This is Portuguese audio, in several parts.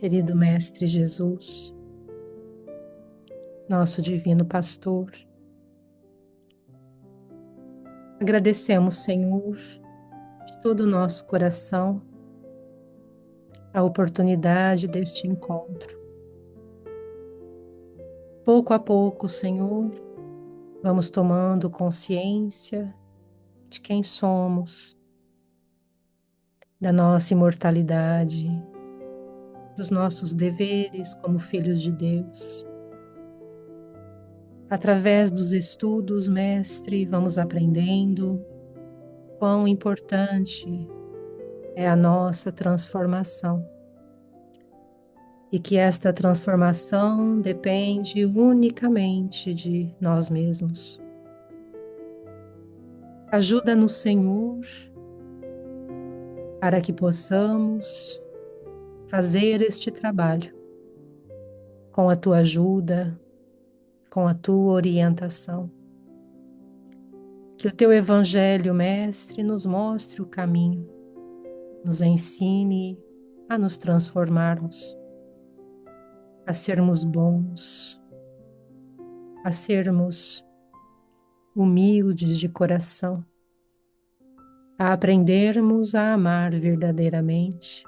Querido Mestre Jesus, nosso Divino Pastor, agradecemos, Senhor, de todo o nosso coração, a oportunidade deste encontro. Pouco a pouco, Senhor, vamos tomando consciência de quem somos, da nossa imortalidade, dos nossos deveres como filhos de Deus. Através dos estudos, Mestre, vamos aprendendo quão importante é a nossa transformação e que esta transformação depende unicamente de nós mesmos. Ajuda-nos, Senhor, para que possamos fazer este trabalho com a tua ajuda, com a tua orientação. Que o teu Evangelho, Mestre, nos mostre o caminho, nos ensine a nos transformarmos, a sermos bons, a sermos humildes de coração, a aprendermos a amar verdadeiramente,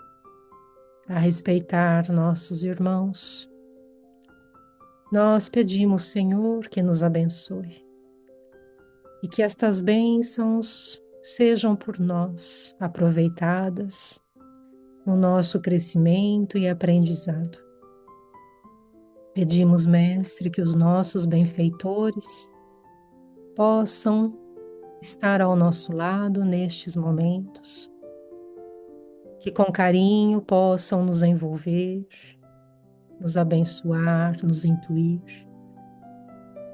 a respeitar nossos irmãos. Nós pedimos, Senhor, que nos abençoe e que estas bênçãos sejam por nós aproveitadas no nosso crescimento e aprendizado. Pedimos, Mestre, que os nossos benfeitores possam estar ao nosso lado nestes momentos, que com carinho possam nos envolver, nos abençoar, nos intuir,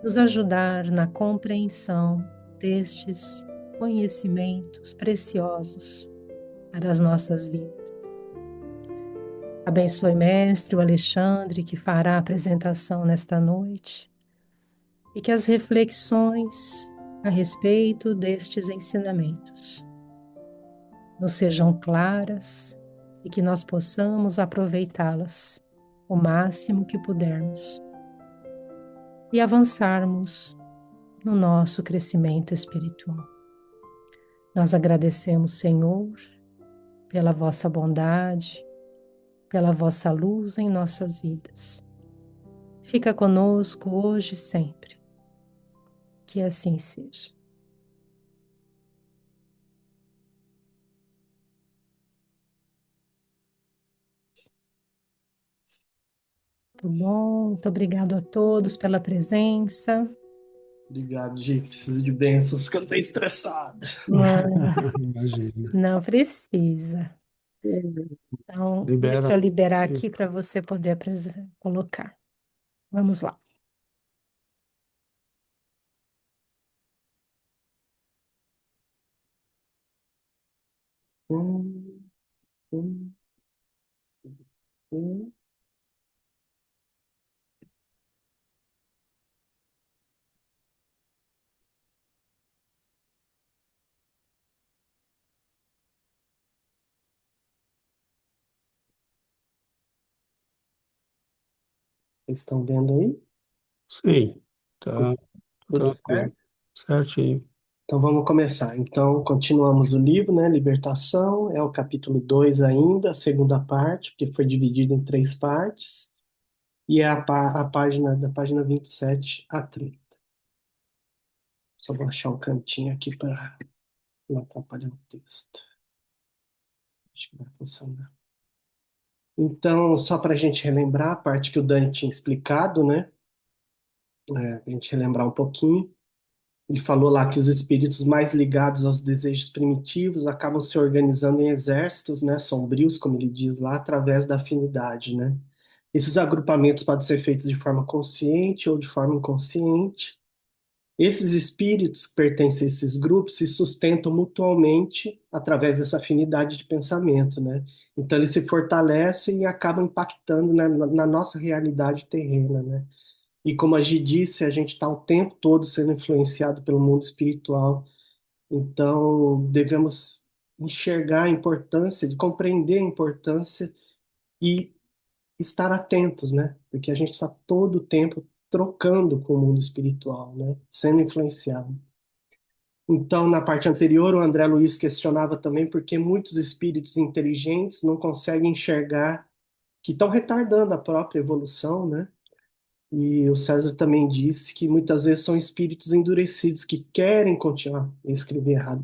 nos ajudar na compreensão destes conhecimentos preciosos para as nossas vidas. Abençoe, Mestre, o Alexandre, que fará a apresentação nesta noite, e que as reflexões a respeito destes ensinamentos nos sejam claras e que nós possamos aproveitá-las o máximo que pudermos e avançarmos no nosso crescimento espiritual. Nós agradecemos, Senhor, pela vossa bondade, pela vossa luz em nossas vidas. Fica conosco hoje e sempre. Que assim seja. Muito bom, muito obrigado a todos pela presença. Obrigado, Gi. Preciso de bênçãos, que eu tô estressado. Não, Imagina. não precisa. Então, deixa Libera. eu liberar aqui para você poder colocar. Vamos lá. Hum, hum, hum. Vocês estão vendo aí? Sim, tá Tudo tranquilo. certo? Certinho. Então vamos começar. Então, continuamos o livro, né? Libertação, é o capítulo 2 ainda, a segunda parte, porque foi dividido em três partes, e é a página da página 27 a 30. Só vou achar um cantinho aqui para não atrapalhar o texto. Acho que vai funcionar. Então, só para a gente relembrar a parte que o Dani tinha explicado, né? A gente relembrar um pouquinho. Ele falou lá que os espíritos mais ligados aos desejos primitivos acabam se organizando em exércitos, né, sombrios, como ele diz lá, através da afinidade, né? Esses agrupamentos podem ser feitos de forma consciente ou de forma inconsciente. Esses espíritos que pertencem a esses grupos se sustentam mutuamente através dessa afinidade de pensamento, né? Então eles se fortalecem e acabam impactando, né, na nossa realidade terrena, né? E como a Gi disse, a gente está o tempo todo sendo influenciado pelo mundo espiritual. Então, devemos enxergar a importância, de compreender a importância e estar atentos, né? Porque a gente está todo o tempo trocando com o mundo espiritual, né? Sendo influenciado. Então, na parte anterior, o André Luiz questionava também por que muitos espíritos inteligentes não conseguem enxergar que estão retardando a própria evolução, né? E o César também disse que muitas vezes são espíritos endurecidos que querem continuar, eu escrevi errado,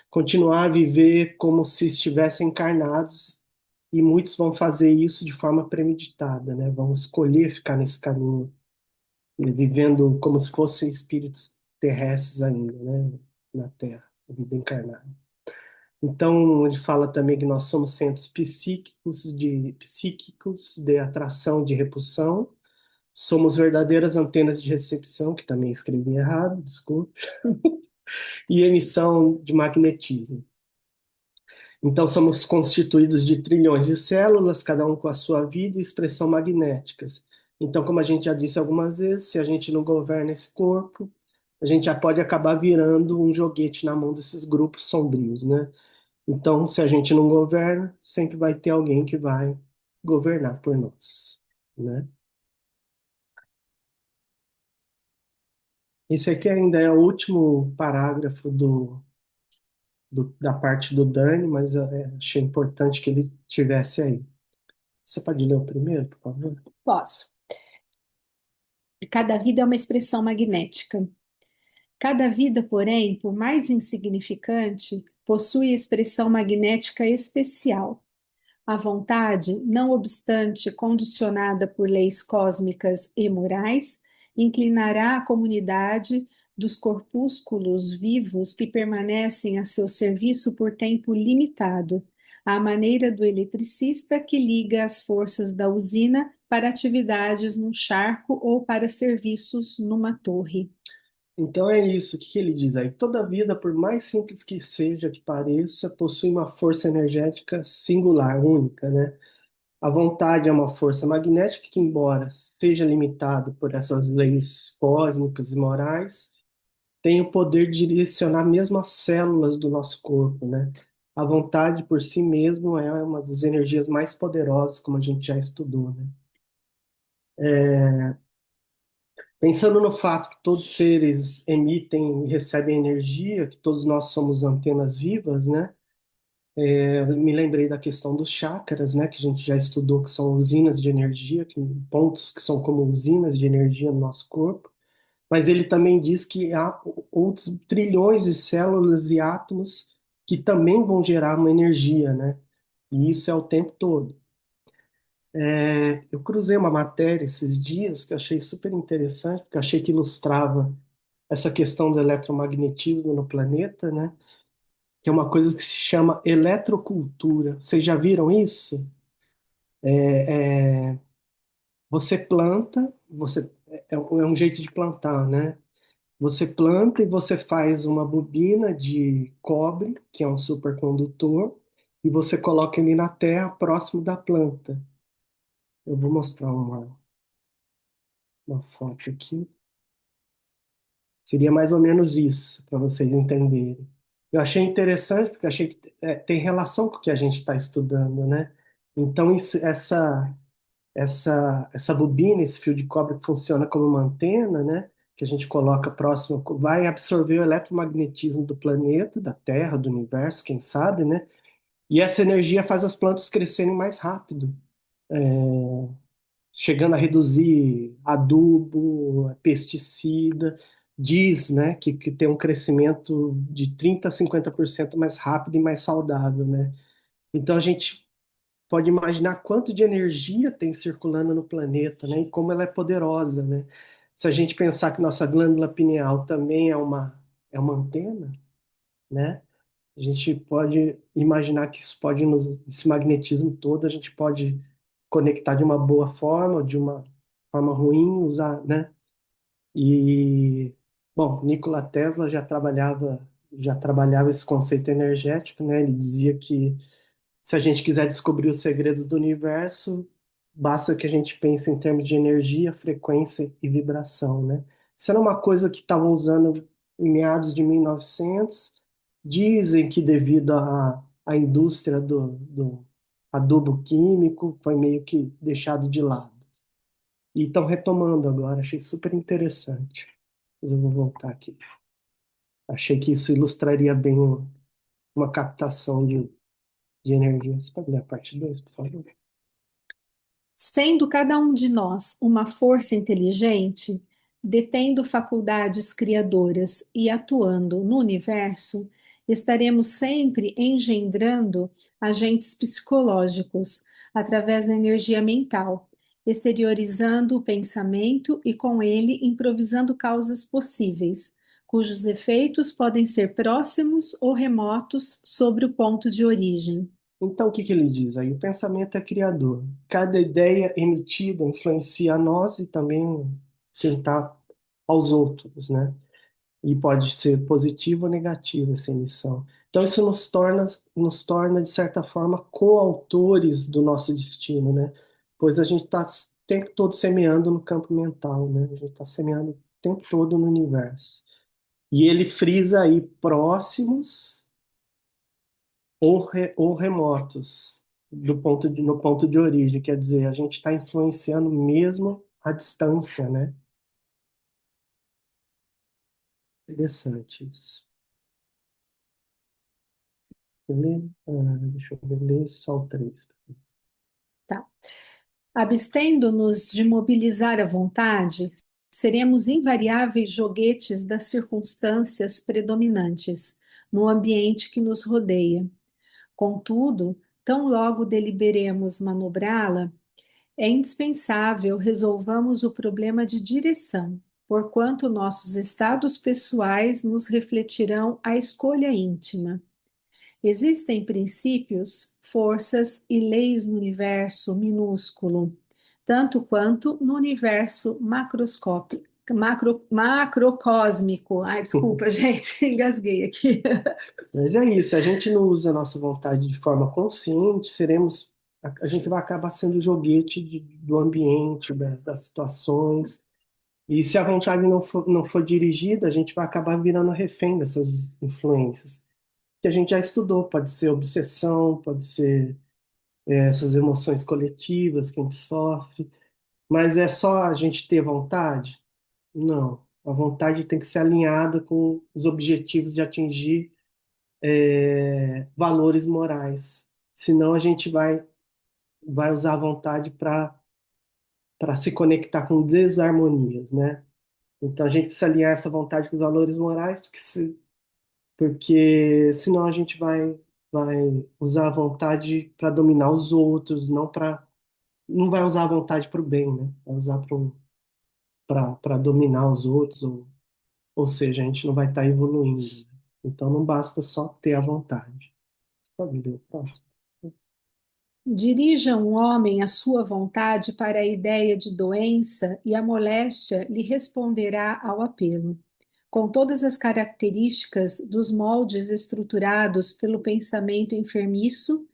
continuar a viver como se estivessem encarnados, e muitos vão fazer isso de forma premeditada, né? Vão escolher ficar nesse caminho, vivendo como se fossem espíritos terrestres ainda, né? Na Terra, a vida encarnada. Então, ele fala também que nós somos centros psíquicos de atração, de repulsão. Somos verdadeiras antenas de recepção, que também escrevi errado, desculpe, e emissão de magnetismo. Então, somos constituídos de trilhões de células, cada um com a sua vida e expressão magnéticas. Então, como a gente já disse algumas vezes, se a gente não governa esse corpo, a gente já pode acabar virando um joguete na mão desses grupos sombrios, né? Então, se a gente não governa, sempre vai ter alguém que vai governar por nós, né? Esse aqui ainda é o último parágrafo da parte do Dani, mas achei importante que ele tivesse aí. Você pode ler o primeiro, por favor? Posso. Cada vida é uma expressão magnética. Cada vida, porém, por mais insignificante, possui expressão magnética especial. A vontade, não obstante condicionada por leis cósmicas e morais, inclinará a comunidade dos corpúsculos vivos que permanecem a seu serviço por tempo limitado, à maneira do eletricista que liga as forças da usina para atividades num charco ou para serviços numa torre. Então é isso, o que que ele diz aí? Toda vida, por mais simples que seja, que pareça, possui uma força energética singular, única, né? A vontade é uma força magnética que, embora seja limitado por essas leis cósmicas e morais, tem o poder de direcionar mesmo as células do nosso corpo, né? A vontade por si mesmo é uma das energias mais poderosas, como a gente já estudou, né? Pensando no fato que todos os seres emitem e recebem energia, que todos nós somos antenas vivas, né? Eu me lembrei da questão dos chakras, né? Que a gente já estudou, que são usinas de energia, pontos que são como usinas de energia no nosso corpo. Mas ele também diz que há outros trilhões de células e átomos que também vão gerar uma energia, né? E isso é o tempo todo. Eu cruzei uma matéria esses dias que eu achei super interessante, porque eu achei que ilustrava essa questão do eletromagnetismo no planeta, né? Que é uma coisa que se chama eletrocultura. Vocês já viram isso? Você planta, é um jeito de plantar, né? Você planta e você faz uma bobina de cobre, que é um supercondutor, e você coloca ele na terra próximo da planta. Eu vou mostrar uma foto aqui. Seria mais ou menos isso, para vocês entenderem. Eu achei interessante, porque achei que tem relação com o que a gente está estudando, né? Então, essa bobina, esse fio de cobre que funciona como uma antena, né? Que a gente coloca próximo, vai absorver o eletromagnetismo do planeta, da Terra, do universo, quem sabe, né? E essa energia faz as plantas crescerem mais rápido, chegando a reduzir adubo, pesticida. Diz, né, que tem um crescimento de 30 a 50% mais rápido e mais saudável, né? Então a gente pode imaginar quanto de energia tem circulando no planeta, né? E como ela é poderosa, né? Se a gente pensar que nossa glândula pineal também é uma antena, né? A gente pode imaginar que esse magnetismo todo, a gente pode conectar de uma boa forma, ou de uma forma ruim, usar, né? E, bom, Nikola Tesla já trabalhava esse conceito energético, né? Ele dizia que se a gente quiser descobrir os segredos do universo, basta que a gente pense em termos de energia, frequência e vibração, né? Isso era uma coisa que estavam usando em meados de 1900. Dizem que devido à indústria adubo químico foi meio que deixado de lado. E estão retomando agora, achei super interessante. Mas eu vou voltar aqui. Achei que isso ilustraria bem uma captação de energia. Você pode ler a parte 2, por favor? Sendo cada um de nós uma força inteligente, detendo faculdades criadoras e atuando no universo, estaremos sempre engendrando agentes psicológicos através da energia mental, exteriorizando o pensamento e com ele improvisando causas possíveis, cujos efeitos podem ser próximos ou remotos sobre o ponto de origem. Então, o que que ele diz aí? O pensamento é criador. Cada ideia emitida influencia a nós e também tentar aos outros, né? E pode ser positiva ou negativa essa emissão. Então, isso nos torna, de certa forma, coautores do nosso destino, né? Pois a gente está o tempo todo semeando no campo mental, né? A gente está semeando o tempo todo no universo. E ele frisa aí próximos ou remotos no ponto de origem, quer dizer, a gente está influenciando mesmo à distância, né? Interessante isso. Deixa eu ler só o 3. Tá? Abstendo-nos de mobilizar a vontade, seremos invariáveis joguetes das circunstâncias predominantes no ambiente que nos rodeia. Contudo, tão logo deliberemos manobrá-la, é indispensável resolvamos o problema de direção, porquanto nossos estados pessoais nos refletirão a escolha íntima. Existem princípios, forças e leis no universo minúsculo, tanto quanto no universo macroscópico, macrocósmico. Ai, desculpa, gente, engasguei aqui. Mas é isso, a gente não usa a nossa vontade de forma consciente, a gente vai acabar sendo joguete do ambiente, das situações. E se a vontade não for dirigida, a gente vai acabar virando refém dessas influências. Que a gente já estudou, pode ser obsessão, pode ser essas emoções coletivas que a gente sofre. Mas é só a gente ter vontade? Não. A vontade tem que ser alinhada com os objetivos de atingir valores morais. Senão a gente vai usar a vontade para se conectar com desarmonias, né? Então a gente precisa alinhar essa vontade com os valores morais, porque senão a gente vai usar a vontade para dominar os outros, não vai usar a vontade para o bem, né? Vai usar para dominar os outros, ou seja, a gente não vai estar evoluindo, né? Então não basta só ter a vontade. Pode ler o próximo. Dirija um homem a sua vontade para a ideia de doença e a moléstia lhe responderá ao apelo. Com todas as características dos moldes estruturados pelo pensamento enfermiço,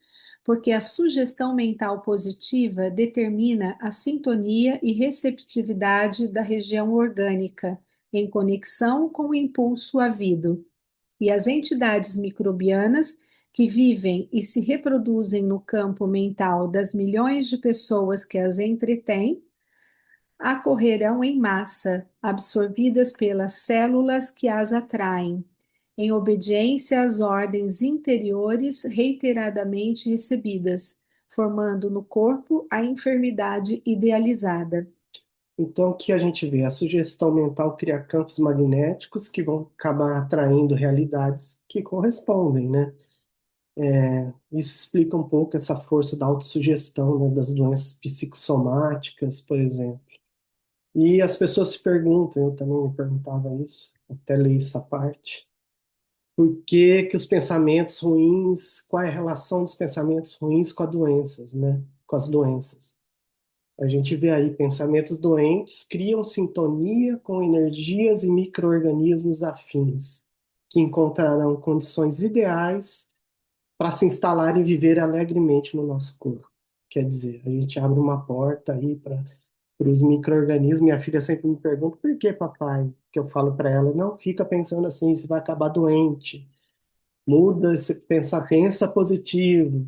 porque a sugestão mental positiva determina a sintonia e receptividade da região orgânica em conexão com o impulso havido, e as entidades microbianas que vivem e se reproduzem no campo mental das milhões de pessoas que as entretêm, acorrerão em massa, absorvidas pelas células que as atraem, em obediência às ordens interiores reiteradamente recebidas, formando no corpo a enfermidade idealizada. Então, o que a gente vê? A sugestão mental cria campos magnéticos que vão acabar atraindo realidades que correspondem, né? Isso explica um pouco essa força da autossugestão, né, das doenças psicossomáticas, por exemplo. E as pessoas se perguntam, eu também me perguntava isso, até li essa parte, por que que os pensamentos ruins, qual é a relação dos pensamentos ruins com as doenças, né? Com as doenças. A gente vê aí pensamentos doentes criam sintonia com energias e micro-organismos afins, que encontrarão condições ideais para se instalar e viver alegremente no nosso corpo. Quer dizer, a gente abre uma porta aí para os micro-organismos. Minha filha sempre me pergunta, por que, papai? Que eu falo para ela, não fica pensando assim, você vai acabar doente. Muda, pensa positivo.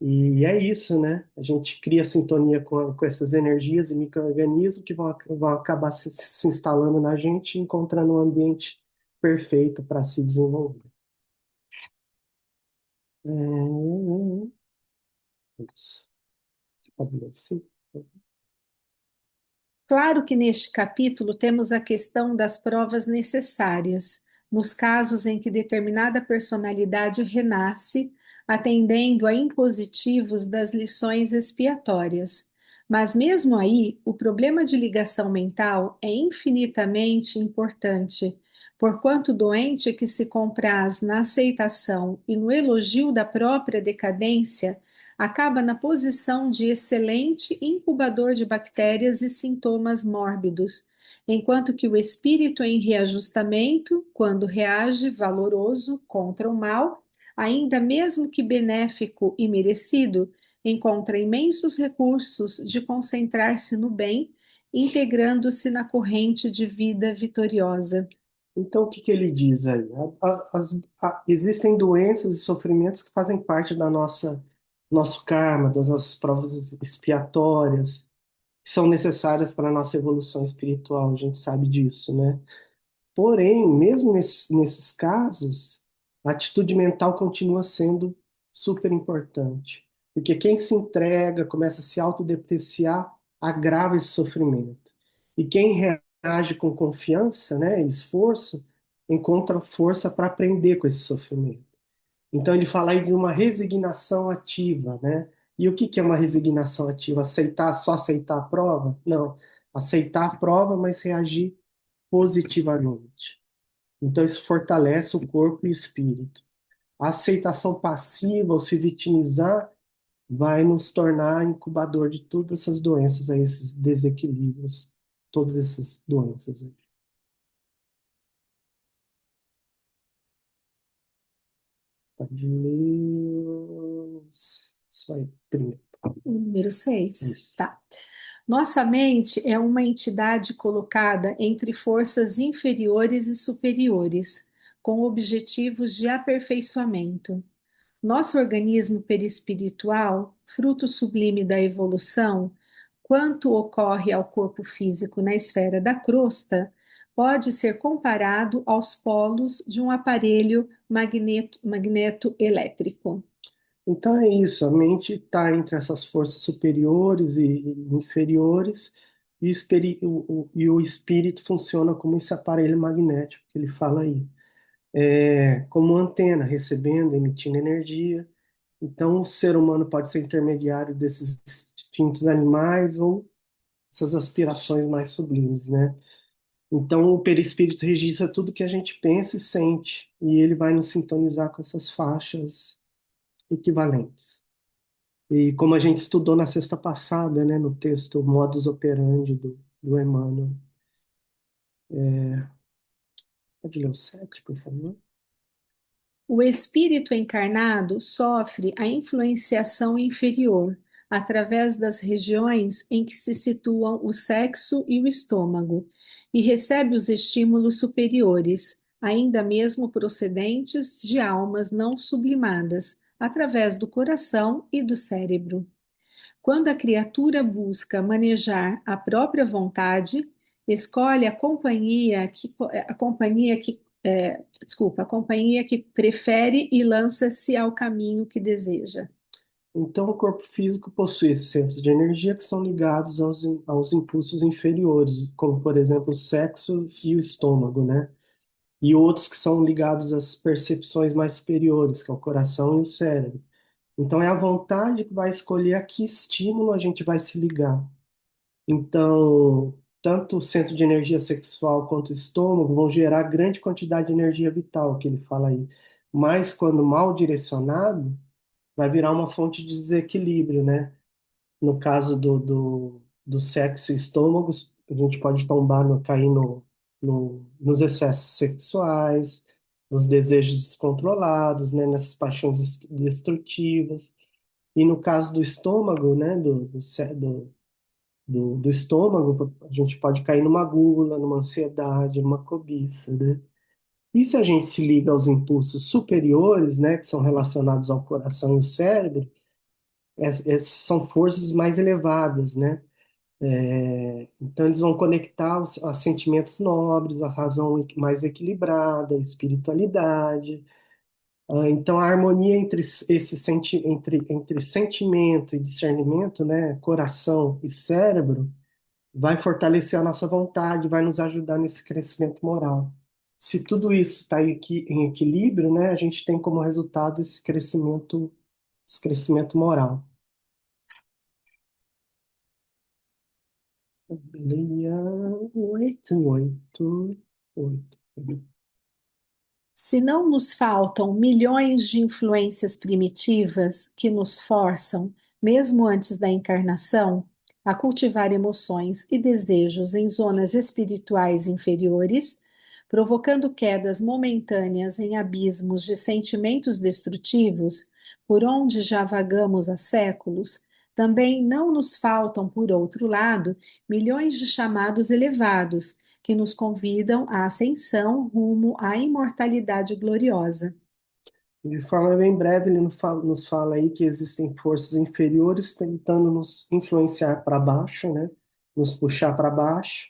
E é isso, né? A gente cria sintonia com essas energias e micro-organismos que vão acabar se instalando na gente, encontrando um ambiente perfeito para se desenvolver. Isso. Você pode ler assim? Claro que neste capítulo temos a questão das provas necessárias, nos casos em que determinada personalidade renasce, atendendo a impositivos das lições expiatórias. Mas mesmo aí, o problema de ligação mental é infinitamente importante, porquanto o doente que se compraz na aceitação e no elogio da própria decadência acaba na posição de excelente incubador de bactérias e sintomas mórbidos, enquanto que o espírito em reajustamento, quando reage valoroso contra o mal, ainda mesmo que benéfico e merecido, encontra imensos recursos de concentrar-se no bem, integrando-se na corrente de vida vitoriosa. Então, o que que ele diz aí? Existem doenças e sofrimentos que fazem parte da nosso karma, das nossas provas expiatórias, que são necessárias para a nossa evolução espiritual, a gente sabe disso, né? Porém, mesmo nesses casos, a atitude mental continua sendo super importante, porque quem se entrega, começa a se autodepreciar, agrava esse sofrimento. E quem reage com confiança, né, e esforço, encontra força para aprender com esse sofrimento. Então ele fala aí de uma resignação ativa, né? E o que que é uma resignação ativa? Só aceitar a prova? Não. Aceitar a prova, mas reagir positivamente. Então, isso fortalece o corpo e o espírito. A aceitação passiva, ou se vitimizar, vai nos tornar incubador de todas essas doenças, aí, esses desequilíbrios, todas essas doenças aí. Pode ler. Isso aí, primeiro. O número 6, Isso. tá. Nossa mente é uma entidade colocada entre forças inferiores e superiores, com objetivos de aperfeiçoamento. Nosso organismo perispiritual, fruto sublime da evolução, quanto ocorre ao corpo físico na esfera da crosta, pode ser comparado aos polos de um aparelho magneto-elétrico. Então é isso, a mente está entre essas forças superiores e inferiores, e o espírito funciona como esse aparelho magnético que ele fala aí. Como antena, recebendo, emitindo energia. Então, o ser humano pode ser intermediário desses instintos animais ou essas aspirações mais sublimes, né? Então, o perispírito registra tudo que a gente pensa e sente, e ele vai nos sintonizar com essas faixas equivalentes. E como a gente estudou na sexta passada, né, no texto Modus Operandi do Emmanuel. Pode ler o 7, por favor? O espírito encarnado sofre a influenciação inferior, através das regiões em que se situam o sexo e o estômago, e recebe os estímulos superiores, ainda mesmo procedentes de almas não sublimadas, através do coração e do cérebro. Quando a criatura busca manejar a própria vontade, escolhe a companhia que prefere e lança-se ao caminho que deseja. Então, o corpo físico possui esses centros de energia que são ligados aos impulsos inferiores, como, por exemplo, o sexo e o estômago, né? E outros que são ligados às percepções mais superiores, que é o coração e o cérebro. Então, é a vontade que vai escolher a que estímulo a gente vai se ligar. Então, tanto o centro de energia sexual quanto o estômago vão gerar grande quantidade de energia vital, que ele fala aí. Mas, quando mal direcionado, vai virar uma fonte de desequilíbrio, né? No caso do sexo e estômagos, a gente pode tombar, cair nos excessos sexuais, nos desejos descontrolados, né? Nessas paixões destrutivas. E no caso do estômago, né? Do estômago, a gente pode cair numa gula, numa ansiedade, numa cobiça, né? E se a gente se liga aos impulsos superiores, né? Que são relacionados ao coração e ao cérebro, Essas são forças mais elevadas, né? Então, eles vão conectar a sentimentos nobres, a razão mais equilibrada, a espiritualidade. Então, a harmonia entre sentimento e discernimento, né? Coração e cérebro, vai fortalecer a nossa vontade, vai nos ajudar nesse crescimento moral. Se tudo isso está em equilíbrio, né? A gente tem como resultado esse crescimento moral. Leia 8. Se não nos faltam milhões de influências primitivas que nos forçam, mesmo antes da encarnação, a cultivar emoções e desejos em zonas espirituais inferiores, provocando quedas momentâneas em abismos de sentimentos destrutivos, por onde já vagamos há séculos, também não nos faltam, por outro lado, milhões de chamados elevados que nos convidam à ascensão rumo à imortalidade gloriosa. De forma bem breve, ele nos fala aí que existem forças inferiores tentando nos influenciar para baixo, né? Nos puxar para baixo,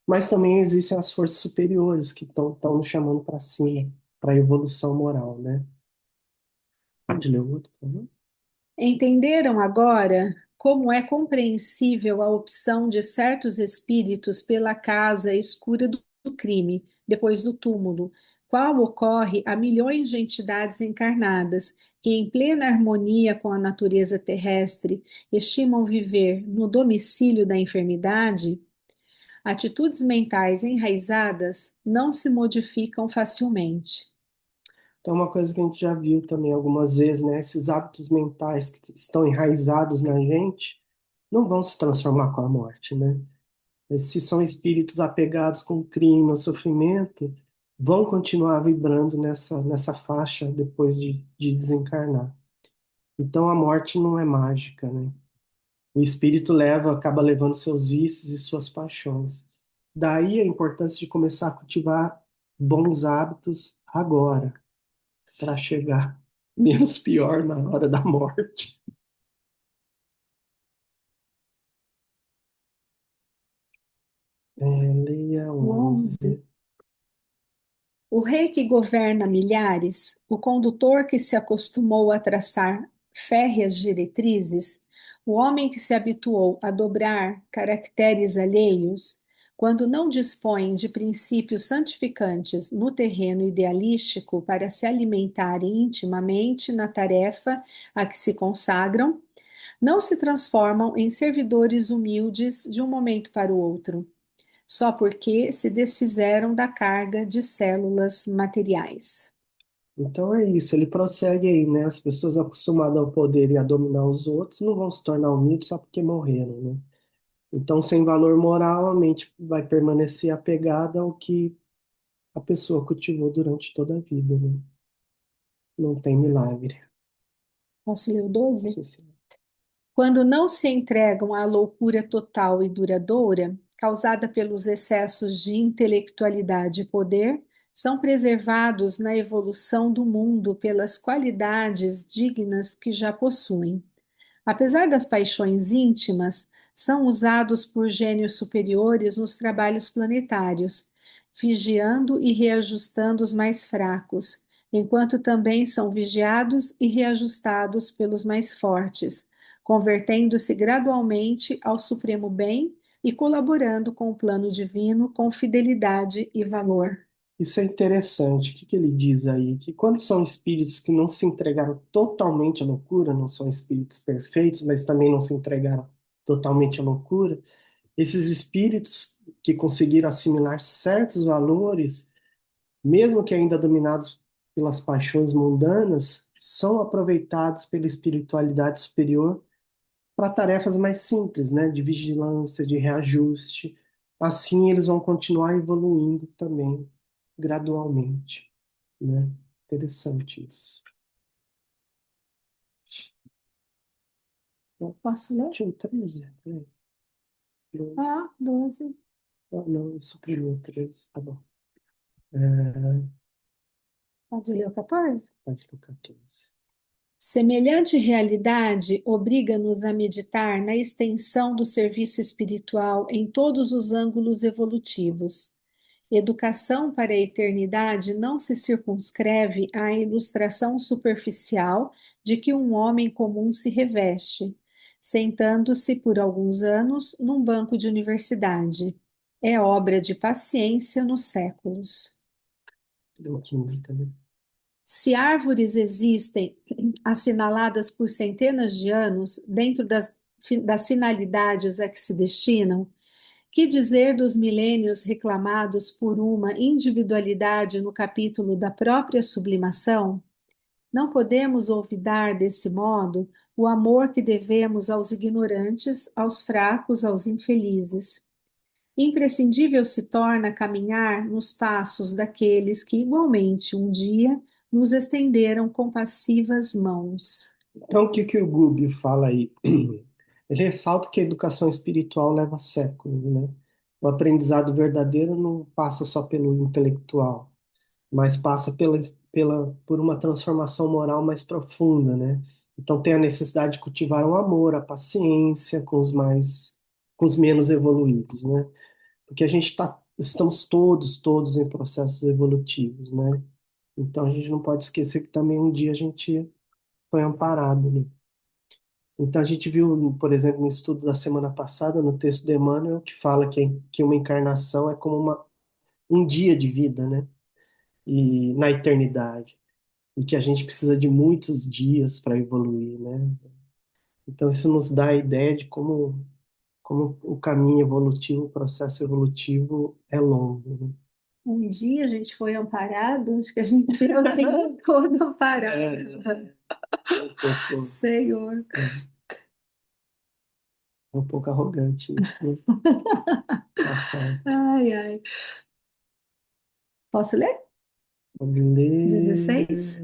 mas também existem as forças superiores que estão nos chamando para cima, para a evolução moral, né? Pode ler o outro, por favor? Entenderam agora como é compreensível a opção de certos espíritos pela casa escura do crime, depois do túmulo, qual ocorre a milhões de entidades encarnadas que, em plena harmonia com a natureza terrestre, estimam viver no domicílio da enfermidade? Atitudes mentais enraizadas não se modificam facilmente. Então, uma coisa que a gente já viu também algumas vezes, né? Esses hábitos mentais que estão enraizados na gente não vão se transformar com a morte, né? Se são espíritos apegados com o crime ou sofrimento, vão continuar vibrando nessa faixa depois de desencarnar. Então, a morte não é mágica, né? O espírito acaba levando seus vícios e suas paixões. Daí a importância de começar a cultivar bons hábitos agora, para chegar menos pior na hora da morte. Leia O 11. 11. O rei que governa milhares, o condutor que se acostumou a traçar férreas diretrizes, o homem que se habituou a dobrar caracteres alheios, quando não dispõem de princípios santificantes no terreno idealístico para se alimentarem intimamente na tarefa a que se consagram, não se transformam em servidores humildes de um momento para o outro só porque se desfizeram da carga de células materiais. Então é isso, ele prossegue aí, né? As pessoas acostumadas ao poder e a dominar os outros não vão se tornar humildes só porque morreram, né? Então, sem valor moral, a mente vai permanecer apegada ao que a pessoa cultivou durante toda a vida, né? Não tem milagre. Posso ler o 12? Sim, sim. Quando não se entregam à loucura total e duradoura, causada pelos excessos de intelectualidade e poder, são preservados na evolução do mundo pelas qualidades dignas que já possuem. Apesar das paixões íntimas, são usados por gênios superiores nos trabalhos planetários, vigiando e reajustando os mais fracos, enquanto também são vigiados e reajustados pelos mais fortes, convertendo-se gradualmente ao supremo bem e colaborando com o plano divino com fidelidade e valor. Isso é interessante. O que que ele diz aí? Que quando são espíritos que não se entregaram totalmente à loucura, não são espíritos perfeitos, mas também não se entregaram totalmente à loucura, esses espíritos que conseguiram assimilar certos valores, mesmo que ainda dominados pelas paixões mundanas, são aproveitados pela espiritualidade superior para tarefas mais simples, né, de vigilância, de reajuste. Assim, eles vão continuar evoluindo também, gradualmente, né? Interessante isso. Posso ler? Tinha 13? Peraí. Ah, 12. Ah, não, suprimiu 13, tá bom. Pode ler o 14? Pode ir no 14. Semelhante realidade obriga-nos a meditar na extensão do serviço espiritual em todos os ângulos evolutivos. Educação para a eternidade não se circunscreve à ilustração superficial de que um homem comum se reveste, sentando-se por alguns anos num banco de universidade. É obra de paciência nos séculos. Deu 15 também. Se árvores existem assinaladas por centenas de anos dentro das finalidades a que se destinam, que dizer dos milênios reclamados por uma individualidade no capítulo da própria sublimação? Não podemos olvidar, desse modo, o amor que devemos aos ignorantes, aos fracos, aos infelizes. Imprescindível se torna caminhar nos passos daqueles que, igualmente, um dia nos estenderam compassivas mãos. Então, o que que o Gubbio fala aí? Ele ressalta que a educação espiritual leva séculos, né? O aprendizado verdadeiro não passa só pelo intelectual, mas passa por uma transformação moral mais profunda, né? Então tem a necessidade de cultivar o amor, a paciência com os menos evoluídos, né? Porque estamos todos em processos evolutivos, né? Então a gente não pode esquecer que também um dia a gente foi amparado, né? Então a gente viu, por exemplo, no estudo da semana passada, no texto de Emmanuel, que fala que uma encarnação é como um dia de vida, né? E na eternidade. E que a gente precisa de muitos dias para evoluir, né? Então isso nos dá a ideia de como o caminho evolutivo, o processo evolutivo é longo, né? Um dia a gente foi amparado, acho que a gente é o tempo todo amparado. Um pouco, Senhor. um pouco arrogante isso, né? Tá certo. Ai, ai. Posso ler? Vamos ler 16?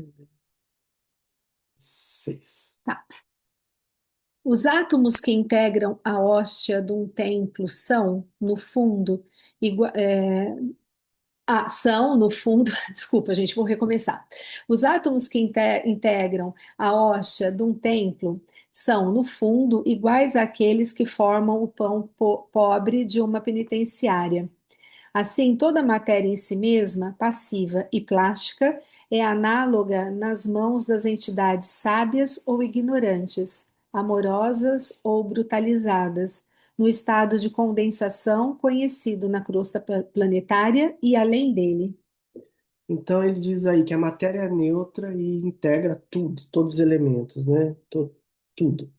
6. Tá. Os átomos que integram a hóstia de um templo são, no fundo, são, no fundo, desculpa, gente, vou recomeçar. Os átomos que integram a hóstia de um templo são, no fundo, iguais àqueles que formam o pão pobre de uma penitenciária. Assim, toda matéria em si mesma, passiva e plástica, é análoga nas mãos das entidades sábias ou ignorantes, amorosas ou brutalizadas, no estado de condensação conhecido na crosta planetária e além dele. Então ele diz aí que a matéria é neutra e integra tudo, todos os elementos, né? Tudo.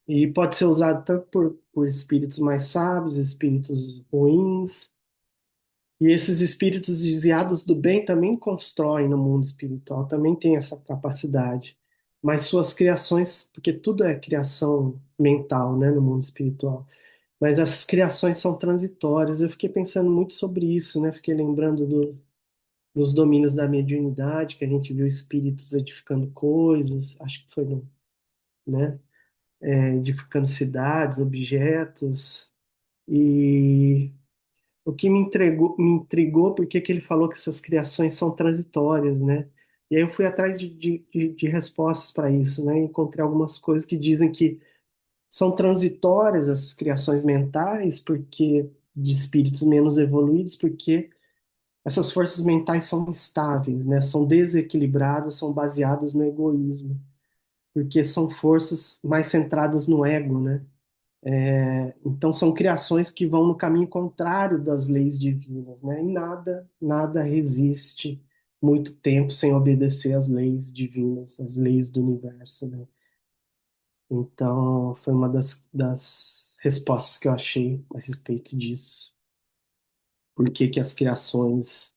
E pode ser usado tanto por espíritos mais sábios, espíritos ruins. E esses espíritos desviados do bem também constroem no mundo espiritual, também tem essa capacidade. Mas suas criações, porque tudo é criação mental, né, no mundo espiritual. Mas essas criações são transitórias. Eu fiquei pensando muito sobre isso, né? Fiquei lembrando dos domínios da mediunidade, que a gente viu espíritos edificando coisas, acho que foi, né? Edificando cidades, objetos. E o que me intrigou, porque que ele falou que essas criações são transitórias, né? E aí eu fui atrás de respostas para isso, né? Encontrei algumas coisas que dizem que são transitórias essas criações mentais, porque de espíritos menos evoluídos, porque essas forças mentais são instáveis, né? São desequilibradas, são baseadas no egoísmo, porque são forças mais centradas no ego, né? Então são criações que vão no caminho contrário das leis divinas, né? E nada resiste muito tempo sem obedecer às leis divinas, às leis do universo, né? Então foi uma das respostas que eu achei a respeito disso. Por que que as criações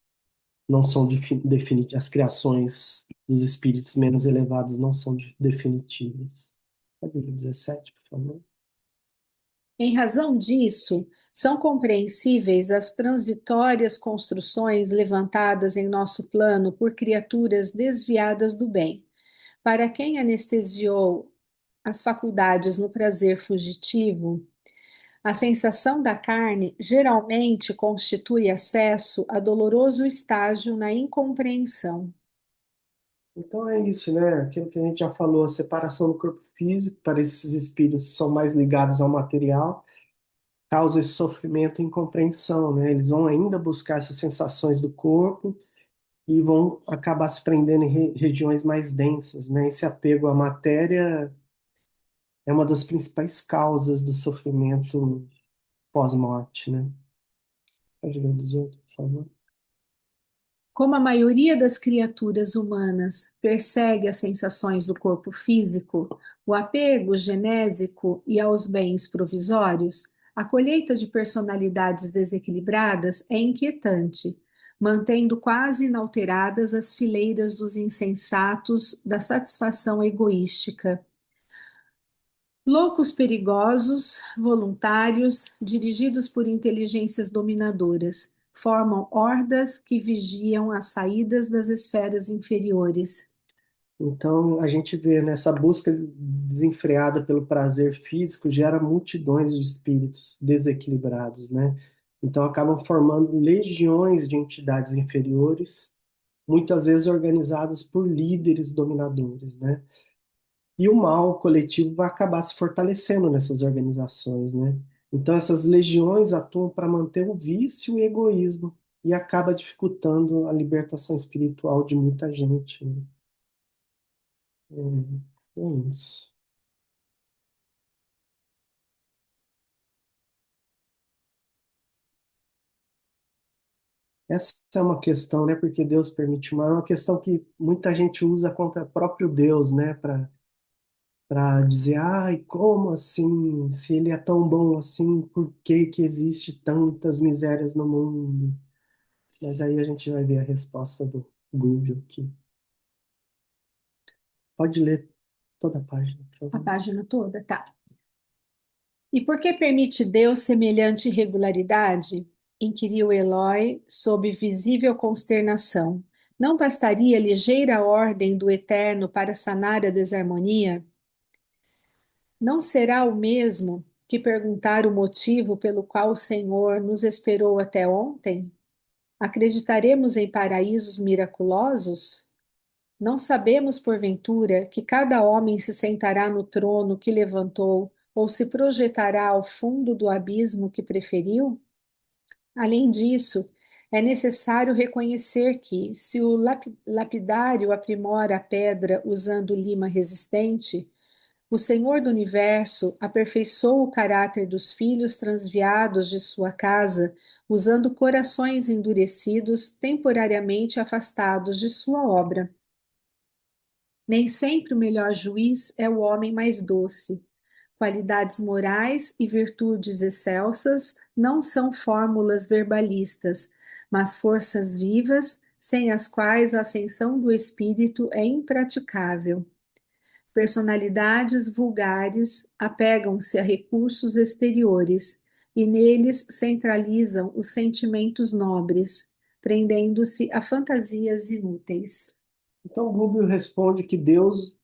não são definitivas, as criações dos espíritos menos elevados não são definitivas. Capítulo 17, por favor. Em razão disso, são compreensíveis as transitórias construções levantadas em nosso plano por criaturas desviadas do bem. Para quem anestesiou as faculdades no prazer fugitivo, a sensação da carne geralmente constitui acesso a doloroso estágio na incompreensão. Então é isso, né? Aquilo que a gente já falou, a separação do corpo físico para esses espíritos que são mais ligados ao material, causa esse sofrimento e incompreensão, né? Eles vão ainda buscar essas sensações do corpo e vão acabar se prendendo em regiões mais densas, né? Esse apego à matéria é uma das principais causas do sofrimento pós-morte, né? Pode ler dos outros, por favor. Como a maioria das criaturas humanas persegue as sensações do corpo físico, o apego genésico e aos bens provisórios, a colheita de personalidades desequilibradas é inquietante, mantendo quase inalteradas as fileiras dos insensatos da satisfação egoística. Loucos perigosos, voluntários, dirigidos por inteligências dominadoras, formam hordas que vigiam as saídas das esferas inferiores. Então, a gente vê nessa busca desenfreada pelo prazer físico gera multidões de espíritos desequilibrados, né? Então, acabam formando legiões de entidades inferiores, muitas vezes organizadas por líderes dominadores, né? E o mal coletivo vai acabar se fortalecendo nessas organizações, né? Então, essas legiões atuam para manter o vício e o egoísmo e acaba dificultando a libertação espiritual de muita gente, né? É isso. Essa é uma questão, né? Porque Deus permite uma, é uma questão que muita gente usa contra o próprio Deus, né? Para dizer, ai, como assim? Se ele é tão bom assim, por que que existe tantas misérias no mundo? Mas aí a gente vai ver a resposta do Google aqui. Pode ler toda a página, por A favor. página toda, tá. E por que permite Deus semelhante irregularidade? Inquiriu Elói, sob visível consternação. Não bastaria ligeira ordem do Eterno para sanar a desarmonia? Não será o mesmo que perguntar o motivo pelo qual o Senhor nos esperou até ontem? Acreditaremos em paraísos miraculosos? Não sabemos, porventura, que cada homem se sentará no trono que levantou ou se projetará ao fundo do abismo que preferiu? Além disso, é necessário reconhecer que, se o lapidário aprimora a pedra usando lima resistente, o Senhor do Universo aperfeiçoa o caráter dos filhos transviados de sua casa, usando corações endurecidos temporariamente afastados de sua obra. Nem sempre o melhor juiz é o homem mais doce. Qualidades morais e virtudes excelsas não são fórmulas verbalistas, mas forças vivas, sem as quais a ascensão do espírito é impraticável. Personalidades vulgares apegam-se a recursos exteriores e neles centralizam os sentimentos nobres, prendendo-se a fantasias inúteis. Então, o Google responde que Deus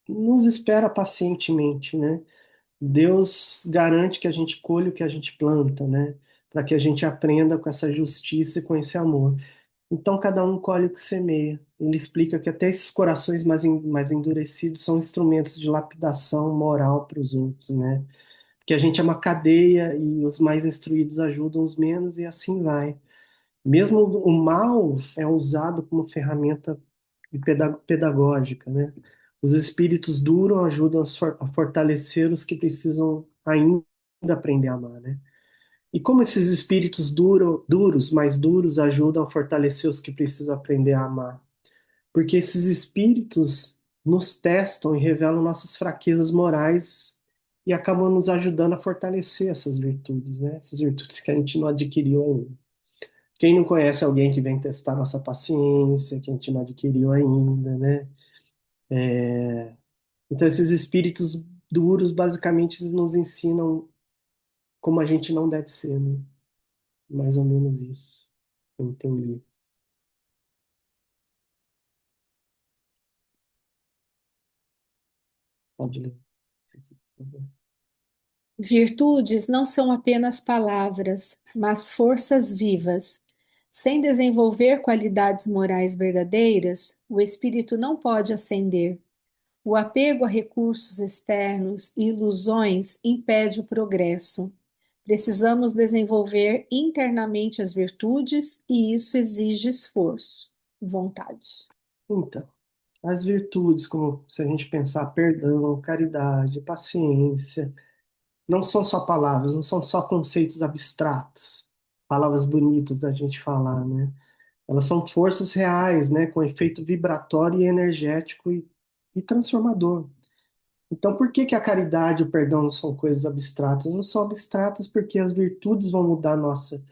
nos espera pacientemente, né? Deus garante que a gente colhe o que a gente planta, né? Para que a gente aprenda com essa justiça e com esse amor. Então, cada um colhe o que semeia. Ele explica que até esses corações mais endurecidos são instrumentos de lapidação moral para os outros, né? Que a gente é uma cadeia e os mais instruídos ajudam os menos e assim vai. Mesmo o mal é usado como ferramenta pedagógica, né? Os espíritos duros ajudam a fortalecer os que precisam ainda aprender a amar, né? E como esses espíritos duros, mais duros, ajudam a fortalecer os que precisam aprender a amar? Porque esses espíritos nos testam e revelam nossas fraquezas morais e acabam nos ajudando a fortalecer essas virtudes, né? Essas virtudes que a gente não adquiriu ainda. Quem não conhece alguém que vem testar nossa paciência, que a gente não adquiriu ainda, né? Então, esses espíritos duros, basicamente, eles nos ensinam como a gente não deve ser, né? Mais ou menos isso. Eu entendi. Pode ler. Por favor. Virtudes não são apenas palavras, mas forças vivas. Sem desenvolver qualidades morais verdadeiras, o espírito não pode ascender. O apego a recursos externos e ilusões impede o progresso. Precisamos desenvolver internamente as virtudes e isso exige esforço, vontade. Então, as virtudes, como se a gente pensar perdão, caridade, paciência, não são só palavras, não são só conceitos abstratos, palavras bonitas da gente falar, né? Elas são forças reais, né, com efeito vibratório e energético e transformador. Então, por que que a caridade e o perdão não são coisas abstratas? Não são abstratas porque as virtudes vão mudar nossa,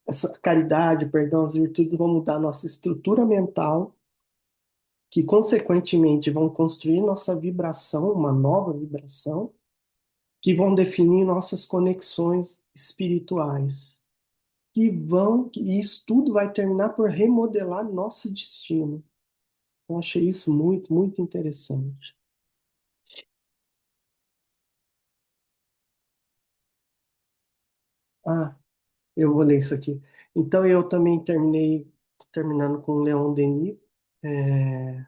essa caridade, o perdão, as virtudes vão mudar nossa estrutura mental, que consequentemente vão construir nossa vibração, uma nova vibração, que vão definir nossas conexões espirituais, e isso tudo vai terminar por remodelar nosso destino. Eu achei isso muito, muito interessante. Ah, eu vou ler isso aqui. Então eu também terminando com o Leon Denis. É,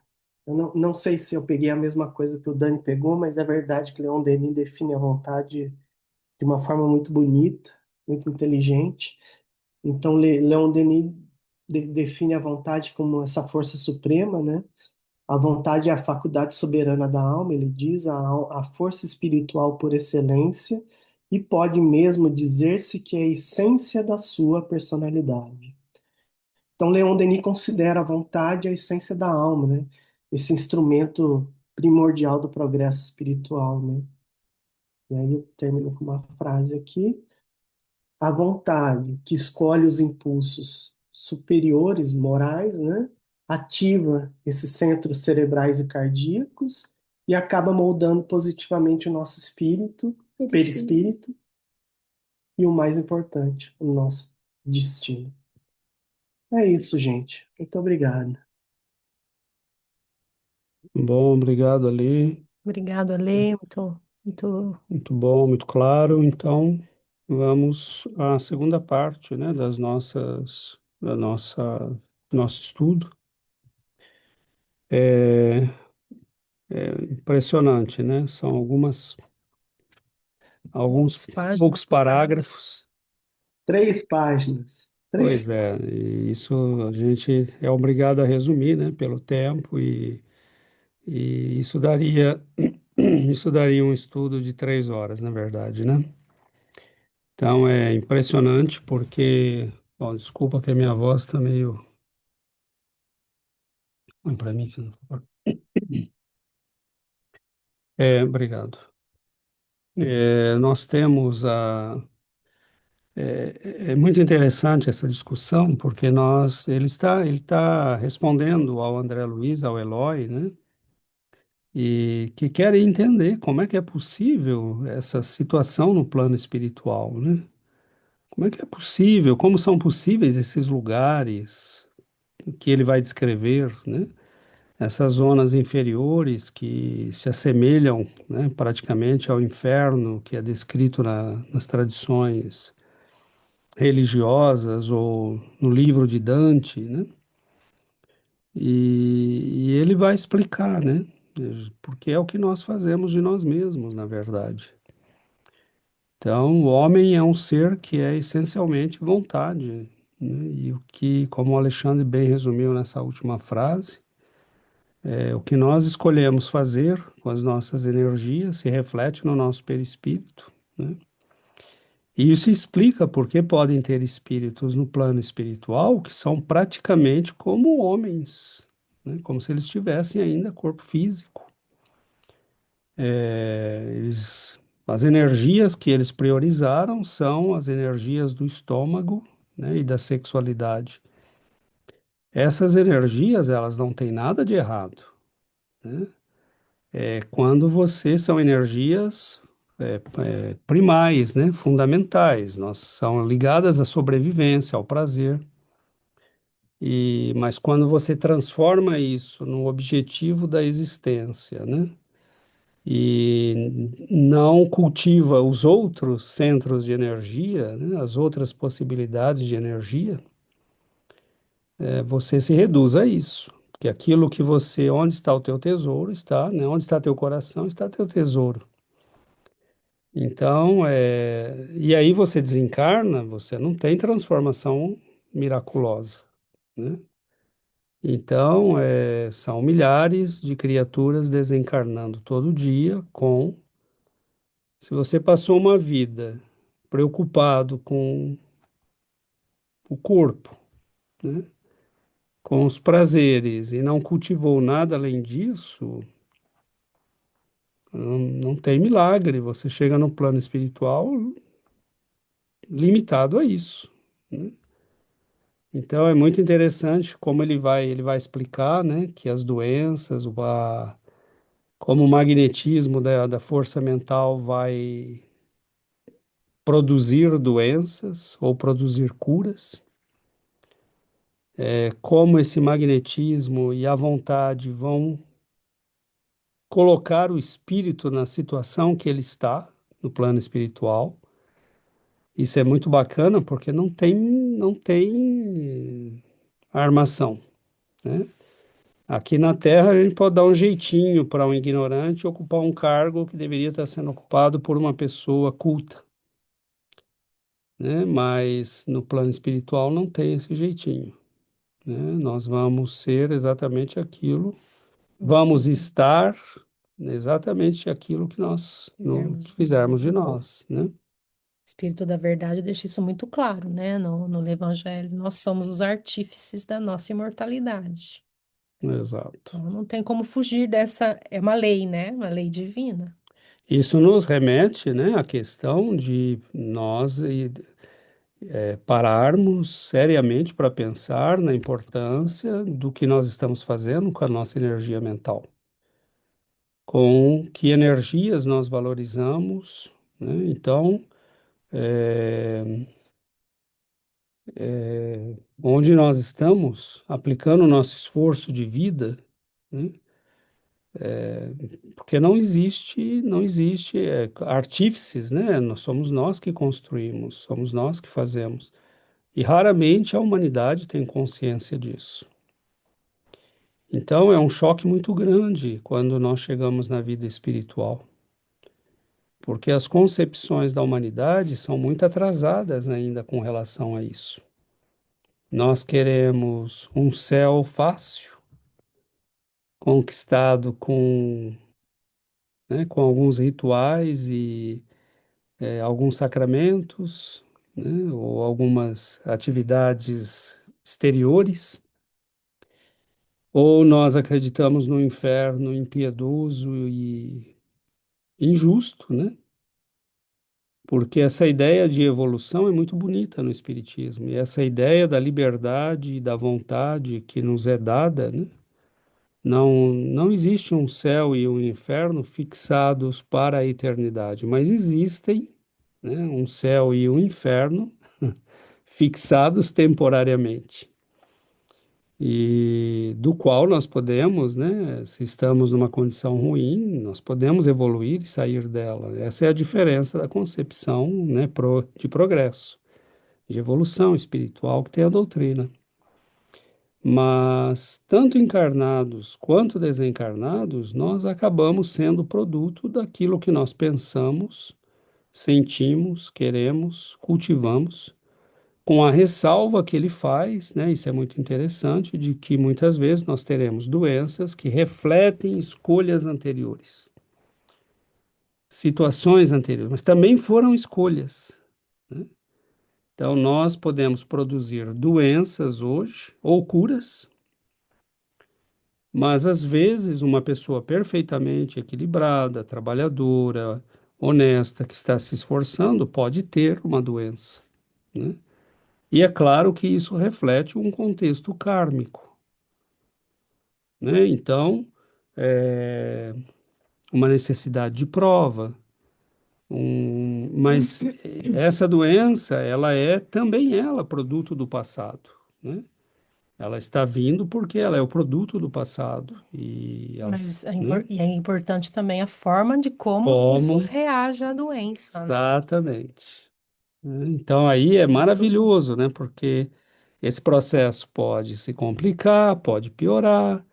eu não sei se eu peguei a mesma coisa que o Dani pegou, mas é verdade que Leon Denis define a vontade de uma forma muito bonita, muito inteligente. Então Leon Denis define a vontade como essa força suprema, né? A vontade é a faculdade soberana da alma, ele diz, a força espiritual por excelência, e pode mesmo dizer-se que é a essência da sua personalidade. Então, Leon Denis considera a vontade a essência da alma, né? Esse instrumento primordial do progresso espiritual, né? E aí eu termino com uma frase aqui. A vontade que escolhe os impulsos superiores, morais, né? Ativa esses centros cerebrais e cardíacos e acaba moldando positivamente o nosso espírito, Perispírito. perispírito e o mais importante, o nosso destino. É isso, gente. Muito obrigado. Bom, obrigado, Ali. Obrigado, Ale. Muito Muito bom, muito claro. Então, vamos à segunda parte, né, da nosso estudo. É, é impressionante, né? São alguns poucas páginas. poucos parágrafos. 3 páginas. Pois Três. é, e isso a gente é obrigado a resumir, né, pelo tempo e isso daria um estudo de 3 horas, na verdade, né? Então é impressionante porque, bom, desculpa que a minha voz está meio ruim para mim, por favor. Obrigado. Nós temos é muito interessante essa discussão porque ele está respondendo ao André Luiz, ao Eloy, né? E que querem entender como é que é possível essa situação no plano espiritual, né? Como é que é possível, como são possíveis esses lugares que ele vai descrever, né? Essas zonas inferiores que se assemelham, né, praticamente ao inferno que é descrito nas tradições religiosas ou no livro de Dante, né? E ele vai explicar, né? Porque é o que nós fazemos de nós mesmos, na verdade. Então, o homem é um ser que é essencialmente vontade, né? E o que, como o Alexandre bem resumiu nessa última frase, o que nós escolhemos fazer com as nossas energias se reflete no nosso perispírito, né? E isso explica por que podem ter espíritos no plano espiritual que são praticamente como homens, né? Como se eles tivessem ainda corpo físico. As energias que eles priorizaram são as energias do estômago, né, e da sexualidade. Essas energias, elas não têm nada de errado, né? Quando você são energias primais, né, fundamentais, nós são ligadas à sobrevivência, ao prazer. Mas quando você transforma isso no objetivo da existência, né, e não cultiva os outros centros de energia, né, as outras possibilidades de energia, você se reduz a isso. Porque aquilo que você, onde está o teu tesouro, está, né? Onde está teu coração, está teu tesouro. Então, e aí você desencarna, você não tem transformação miraculosa, né? Então, são milhares de criaturas desencarnando todo dia se você passou uma vida preocupado com o corpo, né? Com os prazeres e não cultivou nada além disso, não tem milagre. Você chega no plano espiritual limitado a isso, né? Então é muito interessante como ele vai explicar, né, que as doenças, como o magnetismo da força mental vai produzir doenças ou produzir curas, como esse magnetismo e a vontade vão colocar o espírito na situação que ele está no plano espiritual. Isso é muito bacana porque não tem armação, né? Aqui na Terra a gente pode dar um jeitinho para um ignorante ocupar um cargo que deveria estar sendo ocupado por uma pessoa culta, né? Mas no plano espiritual não tem esse jeitinho, né? Nós vamos ser exatamente aquilo, vamos estar exatamente aquilo que nós Fizermos de fizermos nós. de nós, né? O Espírito da Verdade deixa isso muito claro, né? No Evangelho, nós somos os artífices da nossa imortalidade. Exato. Então, não tem como fugir dessa. É uma lei, né? Uma lei divina. Isso nos remete, né, à questão de nós pararmos seriamente para pensar na importância do que nós estamos fazendo com a nossa energia mental, com que energias nós valorizamos, né? Então, é, onde nós estamos aplicando o nosso esforço de vida, né? Porque não existe artífices, né? Somos nós que construímos, somos nós que fazemos. E raramente a humanidade tem consciência disso. Então é um choque muito grande quando nós chegamos na vida espiritual, porque as concepções da humanidade são muito atrasadas ainda com relação a isso. Nós queremos um céu fácil, conquistado com alguns rituais e alguns sacramentos, né, ou algumas atividades exteriores. Ou nós acreditamos no inferno impiedoso e injusto, né? Porque essa ideia de evolução é muito bonita no Espiritismo, e essa ideia da liberdade e da vontade que nos é dada, né? Não existe um céu e um inferno fixados para a eternidade, mas existem, né, um céu e um inferno fixados temporariamente. E do qual nós podemos, né, se estamos numa condição ruim, nós podemos evoluir e sair dela. Essa é a diferença da concepção, né, de progresso, de evolução espiritual que tem a doutrina. Mas, tanto encarnados quanto desencarnados, nós acabamos sendo produto daquilo que nós pensamos, sentimos, queremos, cultivamos, com a ressalva que ele faz, né? Isso é muito interessante, de que muitas vezes nós teremos doenças que refletem escolhas anteriores, situações anteriores, mas também foram escolhas, né? Então, nós podemos produzir doenças hoje ou curas, mas às vezes uma pessoa perfeitamente equilibrada, trabalhadora, honesta, que está se esforçando, pode ter uma doença, né? E é claro que isso reflete um contexto kármico, né? Então, é uma necessidade de prova, mas essa doença, ela é também ela produto do passado, né? Ela está vindo porque ela é o produto do passado e Mas né? e é importante também a forma de como isso Como reage à doença, né? exatamente, né? Então aí é Muito. maravilhoso, né? Porque Esse processo pode se complicar, pode piorar,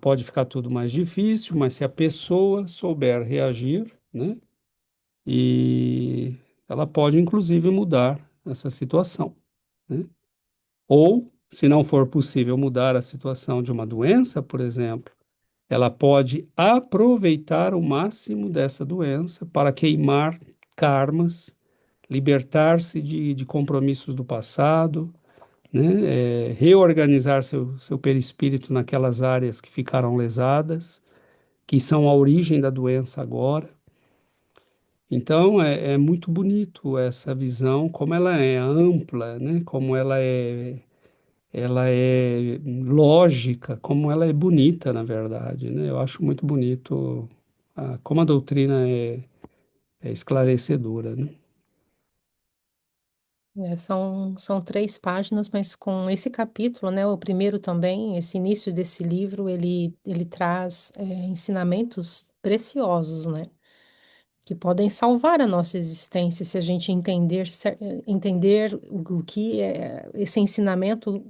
pode ficar tudo mais difícil, mas se a pessoa souber reagir, né, e ela pode inclusive mudar essa situação, né? Ou, se não for possível mudar a situação de uma doença, por exemplo, ela pode aproveitar o máximo dessa doença para queimar karmas, libertar-se de compromissos do passado, né? Reorganizar seu perispírito naquelas áreas que ficaram lesadas, que são a origem da doença agora. Então, é muito bonito essa visão, como ela é ampla, né? Como ela é lógica, como ela é bonita, na verdade, né? Eu acho muito bonito como a doutrina é esclarecedora, né? São 3 páginas, mas com esse capítulo, né, o primeiro também, esse início desse livro, ele traz ensinamentos preciosos, né, que podem salvar a nossa existência se a gente entender o que é esse ensinamento,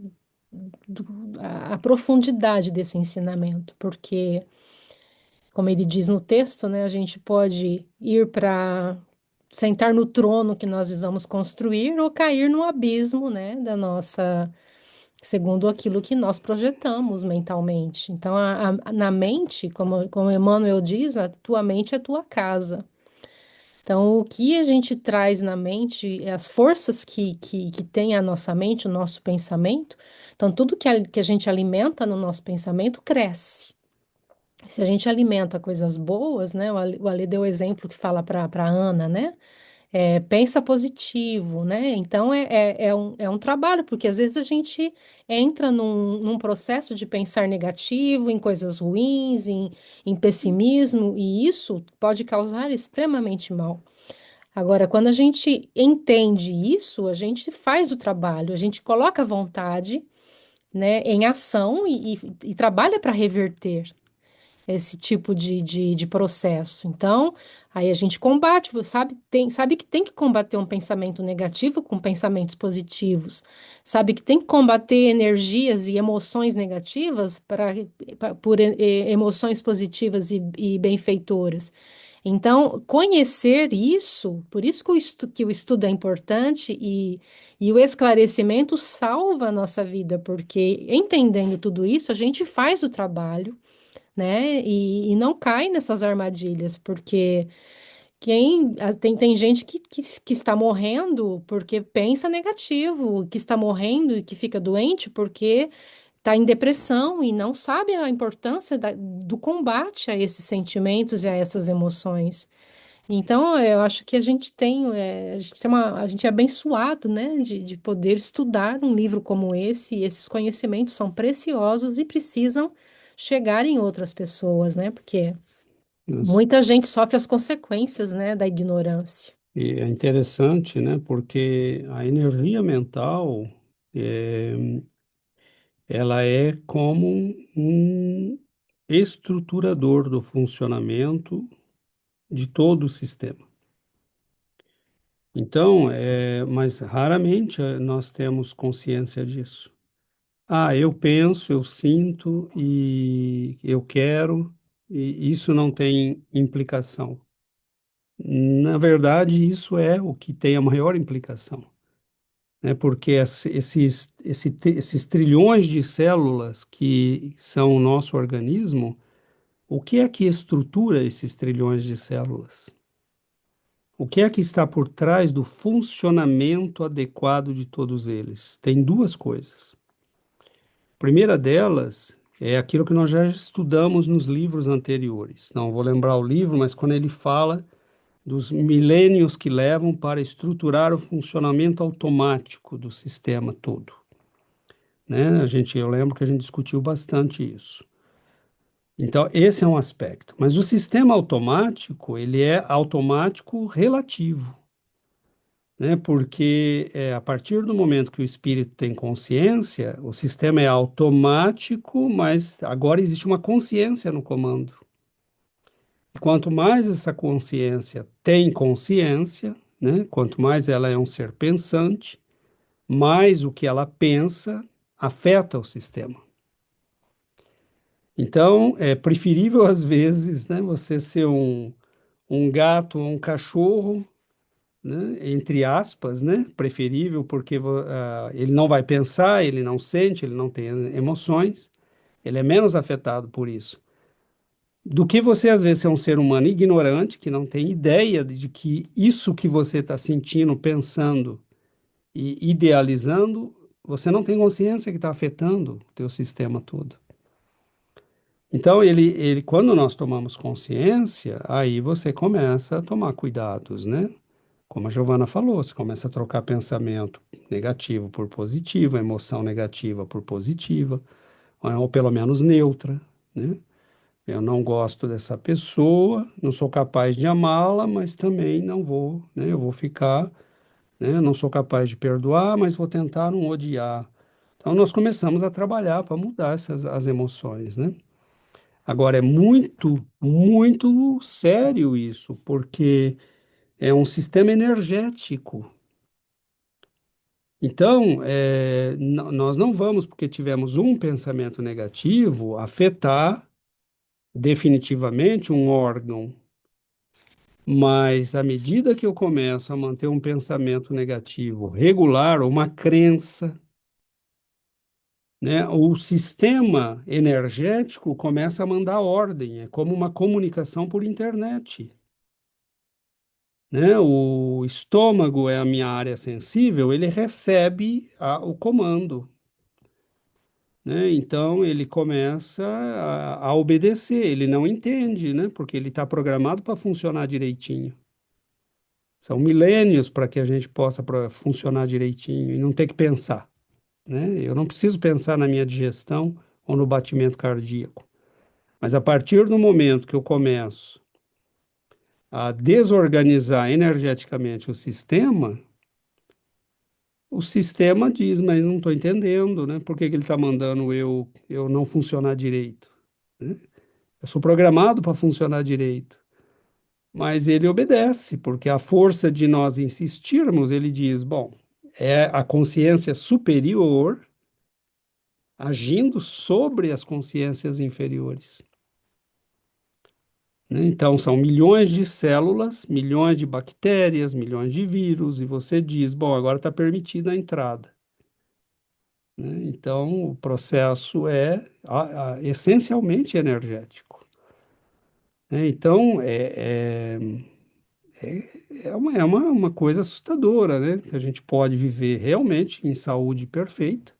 a profundidade desse ensinamento, porque, como ele diz no texto, né, a gente pode ir para sentar no trono que nós vamos construir ou cair no abismo, né, segundo aquilo que nós projetamos mentalmente. Então, na mente, como Emmanuel diz, a tua mente é a tua casa. Então, o que a gente traz na mente, as forças que tem a nossa mente, o nosso pensamento, então, tudo que a gente alimenta no nosso pensamento cresce. Se a gente alimenta coisas boas, né? O Ale deu o exemplo que fala para Ana, né? Pensa positivo, né? Então é um trabalho, porque às vezes a gente entra num processo de pensar negativo, em coisas ruins, em pessimismo, e isso pode causar extremamente mal. Agora, quando a gente entende isso, a gente faz o trabalho, a gente coloca a vontade, né, em ação e trabalha para reverter esse tipo de processo. Então, aí a gente combate, sabe que tem que combater um pensamento negativo com pensamentos positivos, sabe que tem que combater energias e emoções negativas por emoções positivas e benfeitoras. Então, conhecer isso, por isso que o estudo é importante e o esclarecimento salva a nossa vida, porque entendendo tudo isso, a gente faz o trabalho, né? E não cai nessas armadilhas, porque tem gente que está morrendo porque pensa negativo, que está morrendo e que fica doente porque está em depressão e não sabe a importância do combate a esses sentimentos e a essas emoções. Então, eu acho que a gente é abençoado, né, de poder estudar um livro como esse, e esses conhecimentos são preciosos e precisam chegar em outras pessoas, né, porque Mas- muita gente sofre as consequências, né, da ignorância. E é interessante, né? Porque a energia mental, é, ela é como um estruturador do funcionamento de todo o sistema. Então, mas raramente nós temos consciência disso. Ah, eu penso, eu sinto e eu quero, e isso não tem implicação. Na verdade, isso é o que tem a maior implicação, né? Porque esses trilhões de células que são o nosso organismo, o que é que estrutura esses trilhões de células? O que é que está por trás do funcionamento adequado de todos eles? Tem duas coisas. A primeira delas é aquilo que nós já estudamos nos livros anteriores. Não vou lembrar o livro, mas quando ele fala dos milênios que levam para estruturar o funcionamento automático do sistema todo, né? Eu lembro que a gente discutiu bastante isso. Então, esse é um aspecto. Mas o sistema automático, ele é automático relativo, né? Porque a partir do momento que o espírito tem consciência, o sistema é automático, mas agora existe uma consciência no comando. E quanto mais essa consciência tem consciência, né? Quanto mais ela é um ser pensante, mas o que ela pensa afeta o sistema. Então, é preferível, às vezes, né, você ser um gato ou um cachorro, né, entre aspas, né, preferível, porque ele não vai pensar, ele não sente, ele não tem emoções, ele é menos afetado por isso. Do que você, às vezes, ser um ser humano ignorante, que não tem ideia de que isso que você está sentindo, pensando e idealizando, você não tem consciência que está afetando o teu sistema todo. Então, quando nós tomamos consciência, aí você começa a tomar cuidados, né? Como a Giovana falou, você começa a trocar pensamento negativo por positivo, emoção negativa por positiva, ou pelo menos neutra, né? Eu não gosto dessa pessoa, não sou capaz de amá-la, mas também não vou, né? Eu vou ficar, né? Não sou capaz de perdoar, mas vou tentar não odiar. Então, nós começamos a trabalhar para mudar as emoções, né? Agora, é muito, muito sério isso, porque é um sistema energético. Então, nós não vamos, porque tivemos um pensamento negativo, afetar definitivamente um órgão. Mas à medida que eu começo a manter um pensamento negativo regular, uma crença, né, o sistema energético começa a mandar ordem, é como uma comunicação por internet. Né? O estômago é a minha área sensível, ele recebe o comando, né? Então ele começa a obedecer, ele não entende, né? Porque ele está programado para funcionar direitinho. São milênios para que a gente possa funcionar direitinho e não ter que pensar, né? Eu não preciso pensar na minha digestão ou no batimento cardíaco. Mas a partir do momento que eu começo a desorganizar energeticamente o sistema diz, mas não estou entendendo, né? Por que que ele está mandando eu não funcionar direito, né? Eu sou programado para funcionar direito, mas ele obedece, porque a força de nós insistirmos, ele diz, bom, é a consciência superior agindo sobre as consciências inferiores, né? Então, são milhões de células, milhões de bactérias, milhões de vírus, e você diz, bom, agora está permitida a entrada, né? Então, o processo é essencialmente energético, né? Então, uma coisa assustadora, né? Que a gente pode viver realmente em saúde perfeita.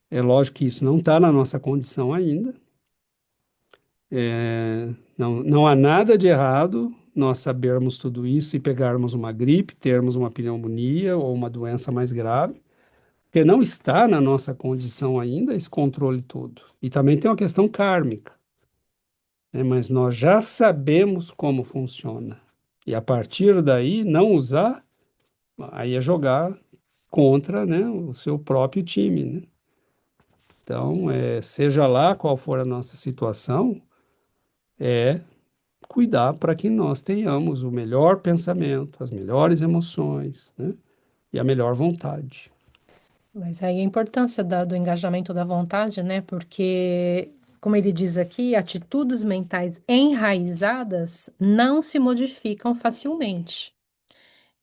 É lógico que isso não está na nossa condição ainda. Não há nada de errado nós sabermos tudo isso e pegarmos uma gripe, termos uma pneumonia ou uma doença mais grave, porque não está na nossa condição ainda esse controle todo. E também tem uma questão kármica, né? Mas nós já sabemos como funciona. E a partir daí, não usar, aí é jogar contra, né, o seu próprio time, né? Então, seja lá qual for a nossa situação, é cuidar para que nós tenhamos o melhor pensamento, as melhores emoções, né, e a melhor vontade. Mas aí a importância do engajamento da vontade, né? Porque, como ele diz aqui, atitudes mentais enraizadas não se modificam facilmente.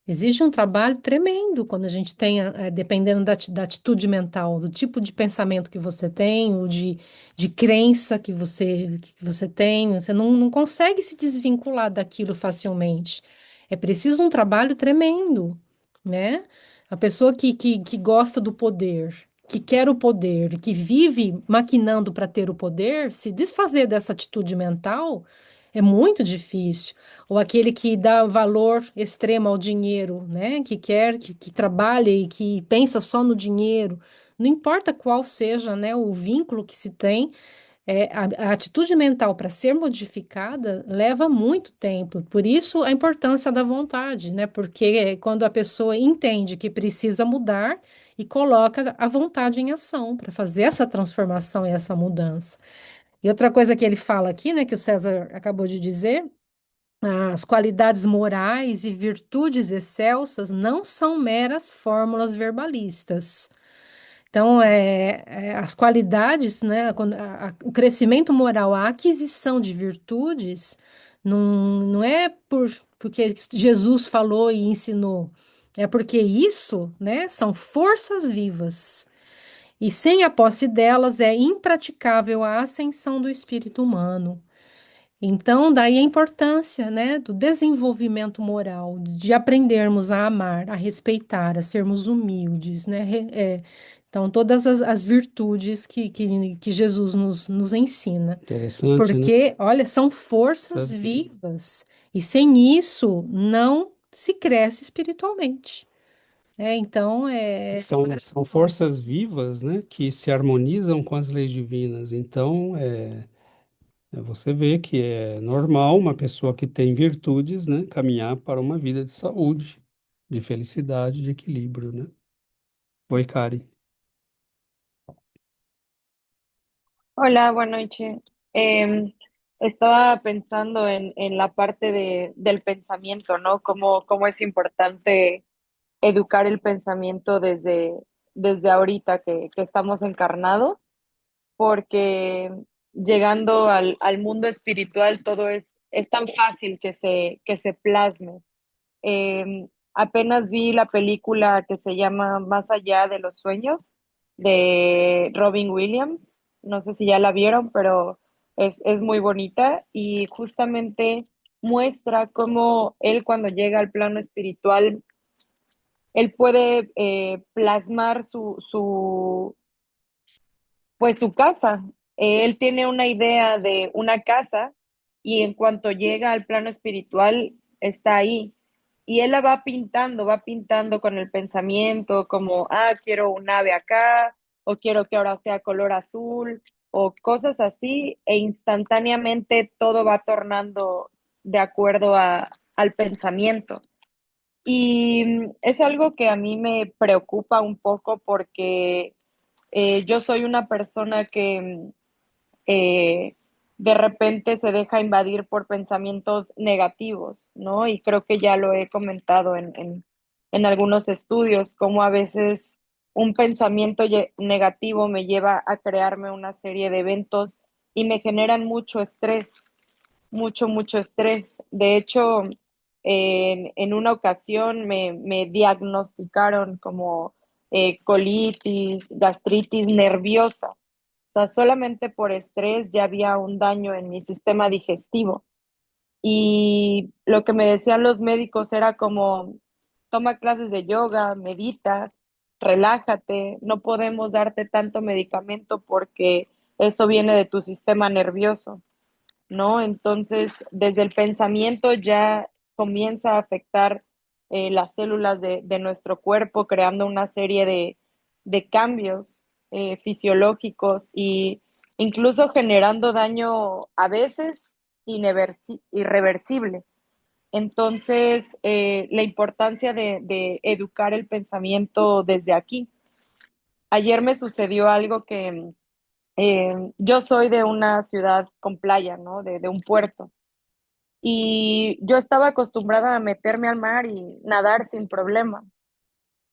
Exige um trabalho tremendo quando a gente tem, dependendo da atitude mental, do tipo de pensamento que você tem, ou de crença que você tem, você não consegue se desvincular daquilo facilmente. É preciso um trabalho tremendo, né? A pessoa que gosta do poder, que quer o poder, que vive maquinando para ter o poder, se desfazer dessa atitude mental é muito difícil. Ou aquele que dá valor extremo ao dinheiro, né? Que quer, que trabalha e que pensa só no dinheiro. Não importa qual seja, né, o vínculo que se tem, a atitude mental para ser modificada leva muito tempo. Por isso a importância da vontade, né? Porque quando a pessoa entende que precisa mudar e coloca a vontade em ação para fazer essa transformação e essa mudança. E outra coisa que ele fala aqui, né, que o César acabou de dizer, As qualidades morais e virtudes excelsas não são meras fórmulas verbalistas. Então, as qualidades, né, o crescimento moral, a aquisição de virtudes, não é porque Jesus falou e ensinou, é porque isso, né, são forças vivas. E sem a posse delas é impraticável a ascensão do espírito humano. Então, daí a importância, né, do desenvolvimento moral, de aprendermos a amar, a respeitar, a sermos humildes, né? Então, todas as virtudes que Jesus nos ensina. Interessante, né? Porque, olha, são forças Essas vi- vivas. E sem isso, não se cresce espiritualmente. Então, são forças vivas, né, que se harmonizam com as leis divinas. Então, você vê que é normal uma pessoa que tem virtudes, né, caminhar para uma vida de saúde, de felicidade, de equilíbrio, né? Oi, Kari. Hola, buenas noches. Estaba pensando en la parte del pensamiento, ¿no? Cómo es importante educar el pensamiento desde ahorita que estamos encarnados, porque llegando al mundo espiritual todo es tan fácil que se plasme. Apenas vi la película que se llama Más allá de los sueños de Robin Williams. No sé si ya la vieron, pero es muy bonita y justamente muestra cómo él cuando llega al plano espiritual, él puede plasmar pues su casa. Él tiene una idea de una casa y en cuanto llega al plano espiritual está ahí. Y él la va pintando con el pensamiento, como, quiero un ave acá, o quiero que ahora sea color azul, o cosas así, e instantáneamente todo va tornando de acuerdo al pensamiento. Y es algo que a mí me preocupa un poco porque yo soy una persona que eh, de repente se deja invadir por pensamientos negativos, ¿no? Y creo que ya lo he comentado en algunos estudios, cómo a veces un pensamiento negativo me lleva a crearme una serie de eventos y me generan mucho estrés, mucho estrés. De hecho, en una ocasión me diagnosticaron como colitis, gastritis nerviosa. O sea, solamente por estrés ya había un daño en mi sistema digestivo. Y lo que me decían los médicos era como, toma clases de yoga, medita, relájate, no podemos darte tanto medicamento porque eso viene de tu sistema nervioso, ¿no? Entonces, desde el pensamiento ya comienza a afectar las células de nuestro cuerpo, creando una serie de cambios fisiológicos y incluso generando daño a veces irreversible. Entonces, la importancia de educar el pensamiento desde aquí. Ayer me sucedió algo que yo soy de una ciudad con playa, ¿no? De un puerto. Y yo estaba acostumbrada a meterme al mar y nadar sin problema,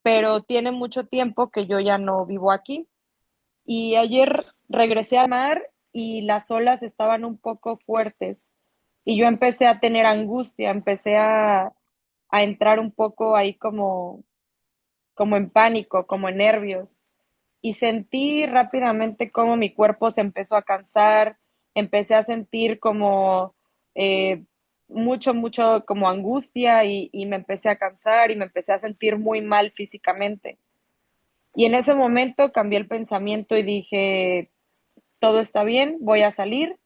pero tiene mucho tiempo que yo ya no vivo aquí. Y ayer regresé al mar y las olas estaban un poco fuertes y yo empecé a tener angustia, empecé a entrar un poco ahí como en pánico, como en nervios y sentí rápidamente cómo mi cuerpo se empezó a cansar, empecé a sentir como eh, mucho como angustia y me empecé a cansar y me empecé a sentir muy mal físicamente. Y en ese momento cambié el pensamiento y dije, todo está bien, voy a salir,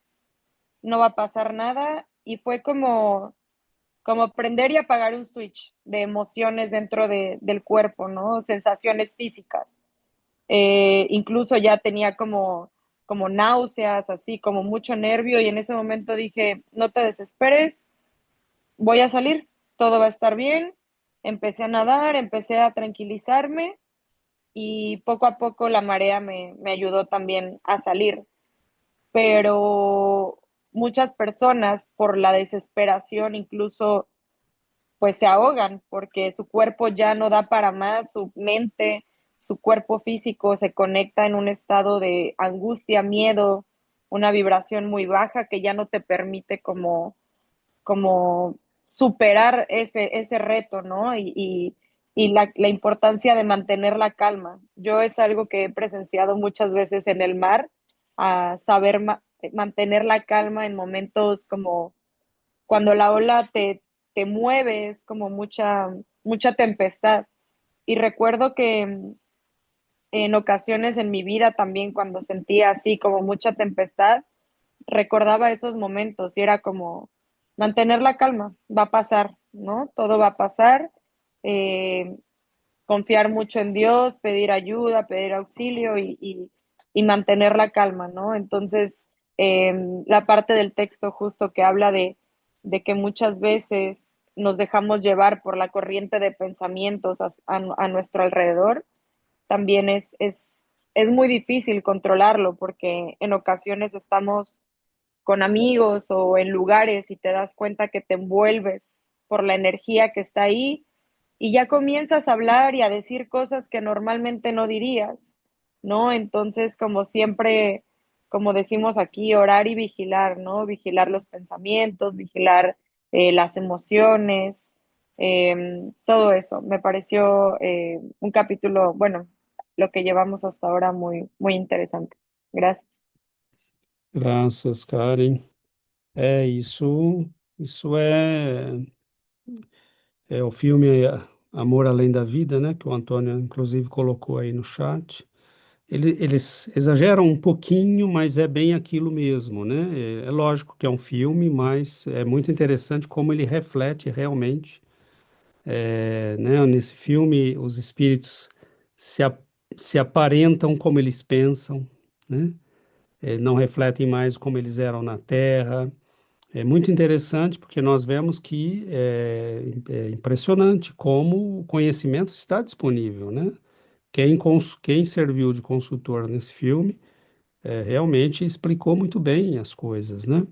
no va a pasar nada. Y fue como prender y apagar un switch de emociones dentro del cuerpo, ¿no? Sensaciones físicas. Incluso ya tenía como náuseas, así como mucho nervio y en ese momento dije, no te desesperes, voy a salir, todo va a estar bien. Empecé a nadar, empecé a tranquilizarme y poco a poco la marea me ayudó también a salir. Pero muchas personas por la desesperación incluso pues se ahogan porque su cuerpo ya no da para más, su mente, su cuerpo físico se conecta en un estado de angustia, miedo, una vibración muy baja que ya no te permite como superar ese reto, ¿no? Y la importancia de mantener la calma. Yo es algo que he presenciado muchas veces en el mar, a saber mantener la calma en momentos como cuando la ola te mueve, es como mucha tempestad. Y recuerdo que en ocasiones en mi vida también cuando sentía así como mucha tempestad, recordaba esos momentos y era como mantener la calma, va a pasar, ¿no? Todo va a pasar, eh, confiar mucho en Dios, pedir ayuda, pedir auxilio y mantener la calma, ¿no? Entonces, la parte del texto justo que habla de que muchas veces nos dejamos llevar por la corriente de pensamientos a nuestro alrededor, también es muy difícil controlarlo porque en ocasiones estamos con amigos o en lugares y te das cuenta que te envuelves por la energía que está ahí y ya comienzas a hablar y a decir cosas que normalmente no dirías, ¿no? Entonces, como siempre, como decimos aquí, orar y vigilar, ¿no? Vigilar los pensamientos, vigilar las emociones, todo eso. Me pareció un capítulo, bueno, lo que llevamos hasta ahora muy, muy interesante. Gracias. Graças, Karen. Isso é o filme Amor Além da Vida, né? Que o Antônio, inclusive, colocou aí no chat. Eles exageram um pouquinho, mas é bem aquilo mesmo, né? É lógico que é um filme, mas é muito interessante como ele reflete realmente, né? Nesse filme, os espíritos se, a- se aparentam como eles pensam, né? Não refletem mais como eles eram na Terra. É muito interessante porque nós vemos que é impressionante como o conhecimento está disponível, né? Quem serviu de consultor nesse filme realmente explicou muito bem as coisas, né?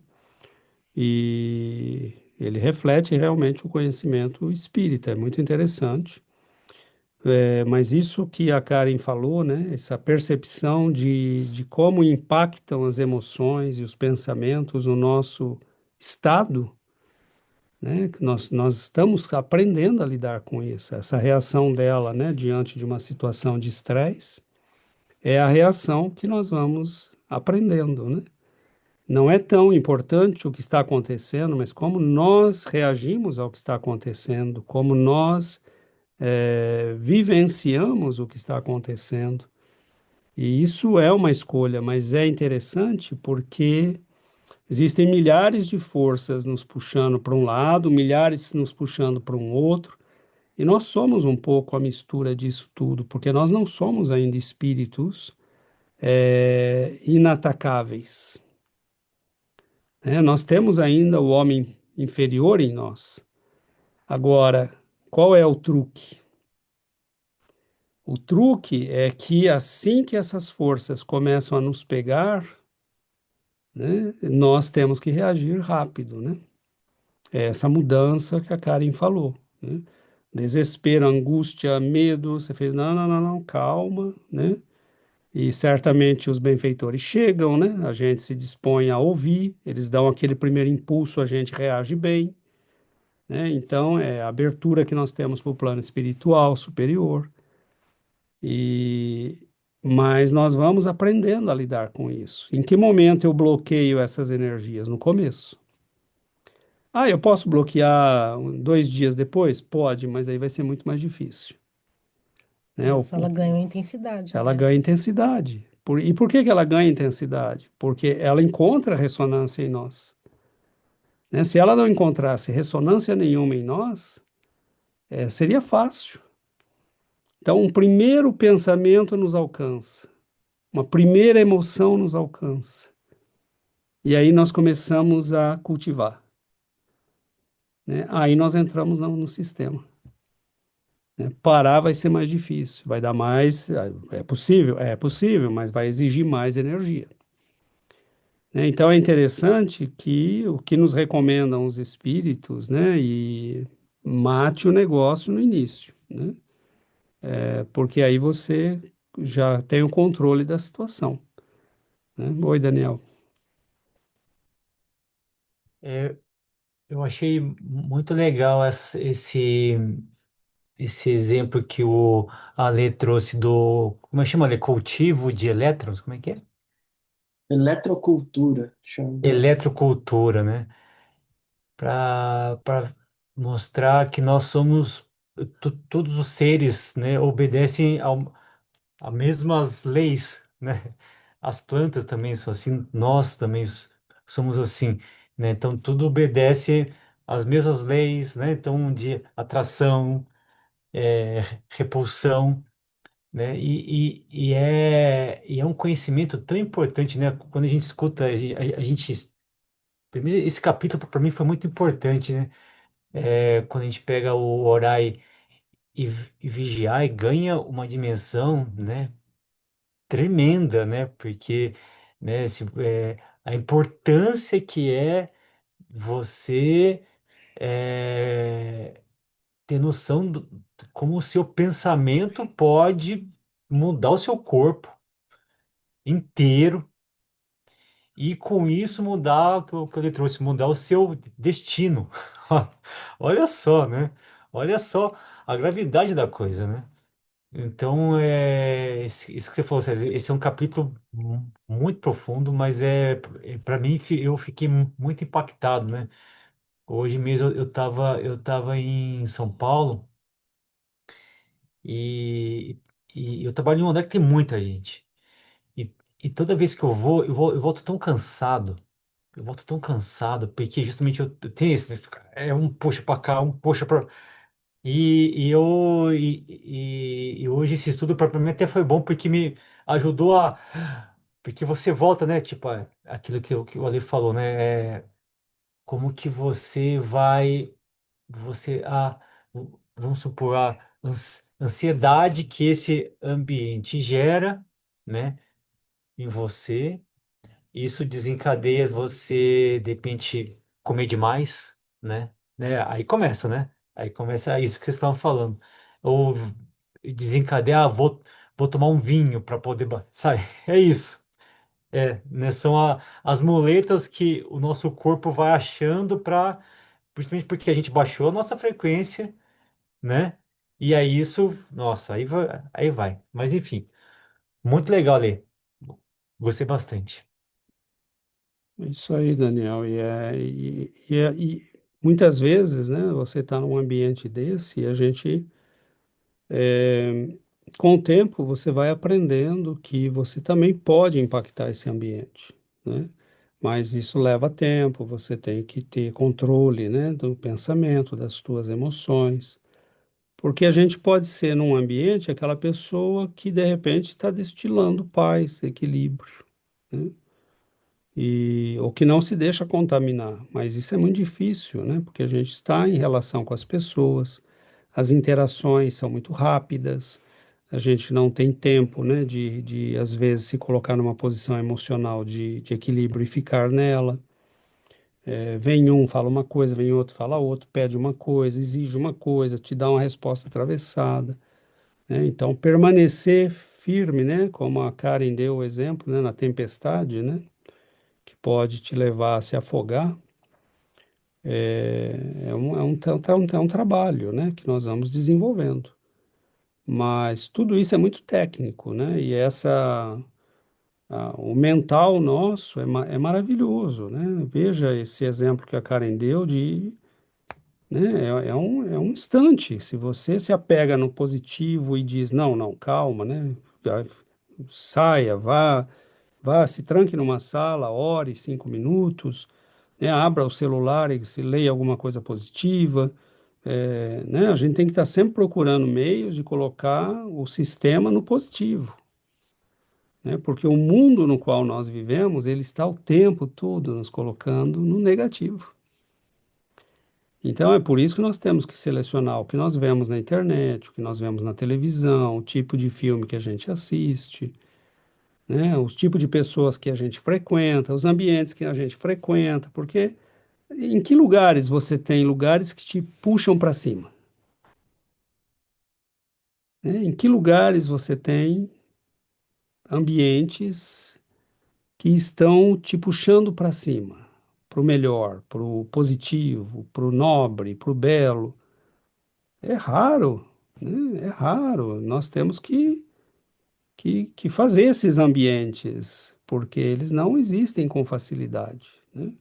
E ele reflete realmente o conhecimento espírita, é muito interessante. Mas isso que a Karen falou, né? Essa percepção de como impactam as emoções e os pensamentos no nosso estado, né? Que nós estamos aprendendo a lidar com isso. Essa reação dela, né? Diante de uma situação de estresse, é a reação que nós vamos aprendendo, né? Não é tão importante o que está acontecendo, mas como nós reagimos ao que está acontecendo, como nós vivenciamos o que está acontecendo. E isso é uma escolha, mas é interessante porque existem milhares de forças nos puxando para um lado, milhares nos puxando para um outro, e nós somos um pouco a mistura disso tudo, porque nós não somos ainda espíritos inatacáveis, né? Nós temos ainda o homem inferior em nós. Agora, qual é o truque? O truque é que assim que essas forças começam a nos pegar, né, nós temos que reagir rápido, né? É essa mudança que a Karen falou, né? Desespero, angústia, medo, você fez, não, não, não, não, calma, né? E certamente os benfeitores chegam, né? A gente se dispõe a ouvir, eles dão aquele primeiro impulso, a gente reage bem, né? Então, é a abertura que nós temos para o plano espiritual superior. E mas nós vamos aprendendo a lidar com isso. Em que momento eu bloqueio essas energias? No começo. Ah, eu posso bloquear 2 dias depois? Pode, mas aí vai ser muito mais difícil, né? Nossa, ela ganhou intensidade, Ela né? ganha intensidade. E por que que ela ganha intensidade? Porque ela encontra ressonância em nós, né? Se ela não encontrasse ressonância nenhuma em nós, seria fácil. Então, um primeiro pensamento nos alcança, uma primeira emoção nos alcança. E aí nós começamos a cultivar, né? Aí nós entramos no sistema, né? Parar vai ser mais difícil, vai dar mais. É possível, mas vai exigir mais energia. né? Então é interessante que o que nos recomendam os espíritos, né? E mate o negócio no início, né? Porque aí você já tem o controle da situação, né? Oi, Daniel. É, eu achei muito legal esse exemplo que o Ale trouxe do, como é que chama, Ale? Cultivo de elétrons, como é que é? Eletrocultura, chama. Eletrocultura, né? Para mostrar que nós somos, todos os seres, né, obedecem a mesmas leis, né? As plantas também são assim, nós também somos assim, né? Então tudo obedece às mesmas leis, né? Então de atração, repulsão, né? E é um conhecimento tão importante, né? Quando a gente escuta, primeiro, esse capítulo para mim foi muito importante, né? Quando a gente pega o orar e vigiar e ganha uma dimensão, né? Tremenda, né? Porque, né, a importância que é você ter noção como o seu pensamento pode mudar o seu corpo inteiro e com isso mudar o que ele trouxe, mudar o seu destino. Olha só, né? Olha só a gravidade da coisa, né? Então, isso que você falou, César, esse é um capítulo muito profundo, mas para mim, eu fiquei muito impactado, né? Hoje mesmo eu tava em São Paulo e, e eu trabalho em um lugar que tem muita gente. E toda vez que eu volto tão cansado, eu volto tão cansado, porque justamente eu tenho esse, né? É um puxa para cá, um puxa para. E hoje esse estudo para mim até foi bom porque me ajudou a. Porque você volta, né? Tipo, aquilo que o Ale falou, né? Como que você vai. Você. Vamos supor, a ansiedade que esse ambiente gera, né? Em você. Isso desencadeia você, de repente, comer demais, né? Aí começa, né? Aí começa isso que vocês estavam falando. Ou desencadear, vou tomar um vinho para poder, sabe? É isso. Né? São as muletas que o nosso corpo vai achando para, principalmente porque a gente baixou a nossa frequência, né? E aí isso, nossa, aí vai, aí vai. Mas enfim, muito legal ler. Gostei bastante. É isso aí, Daniel. E muitas vezes, né, você está num ambiente desse e a gente, com o tempo, você vai aprendendo que você também pode impactar esse ambiente, né? Mas isso leva tempo, você tem que ter controle, né, do pensamento, das suas emoções, porque a gente pode ser num ambiente aquela pessoa que de repente está destilando paz, equilíbrio, né? Ou que não se deixa contaminar, mas isso é muito difícil, né? Porque a gente está em relação com as pessoas, as interações são muito rápidas, a gente não tem tempo, né, de às vezes se colocar numa posição emocional de equilíbrio e ficar nela. Vem um, fala uma coisa, vem outro, fala outro, pede uma coisa, exige uma coisa, te dá uma resposta atravessada, né? Então, permanecer firme, né, como a Karen deu o exemplo, né, na tempestade, né, que pode te levar a se afogar. É um trabalho, né, que nós vamos desenvolvendo. Mas tudo isso é muito técnico, né? E o mental nosso é maravilhoso, né? Veja esse exemplo que a Karen deu né? É um instante. Se você se apega no positivo e diz, não, não, calma, né? Saia, vá, se tranque numa sala, ore 5 minutos, né? Abra o celular e se leia alguma coisa positiva. Né? A gente tem que estar sempre procurando meios de colocar o sistema no positivo, né? Porque o mundo no qual nós vivemos, ele está o tempo todo nos colocando no negativo. Então é por isso que nós temos que selecionar o que nós vemos na internet, o que nós vemos na televisão, o tipo de filme que a gente assiste, né? Os tipos de pessoas que a gente frequenta, os ambientes que a gente frequenta, porque em que lugares você tem lugares que te puxam para cima, né? Em que lugares você tem ambientes que estão te puxando para cima, para o melhor, para o positivo, para o nobre, para o belo. É raro, né? É raro. Nós temos que fazer esses ambientes, porque eles não existem com facilidade, né?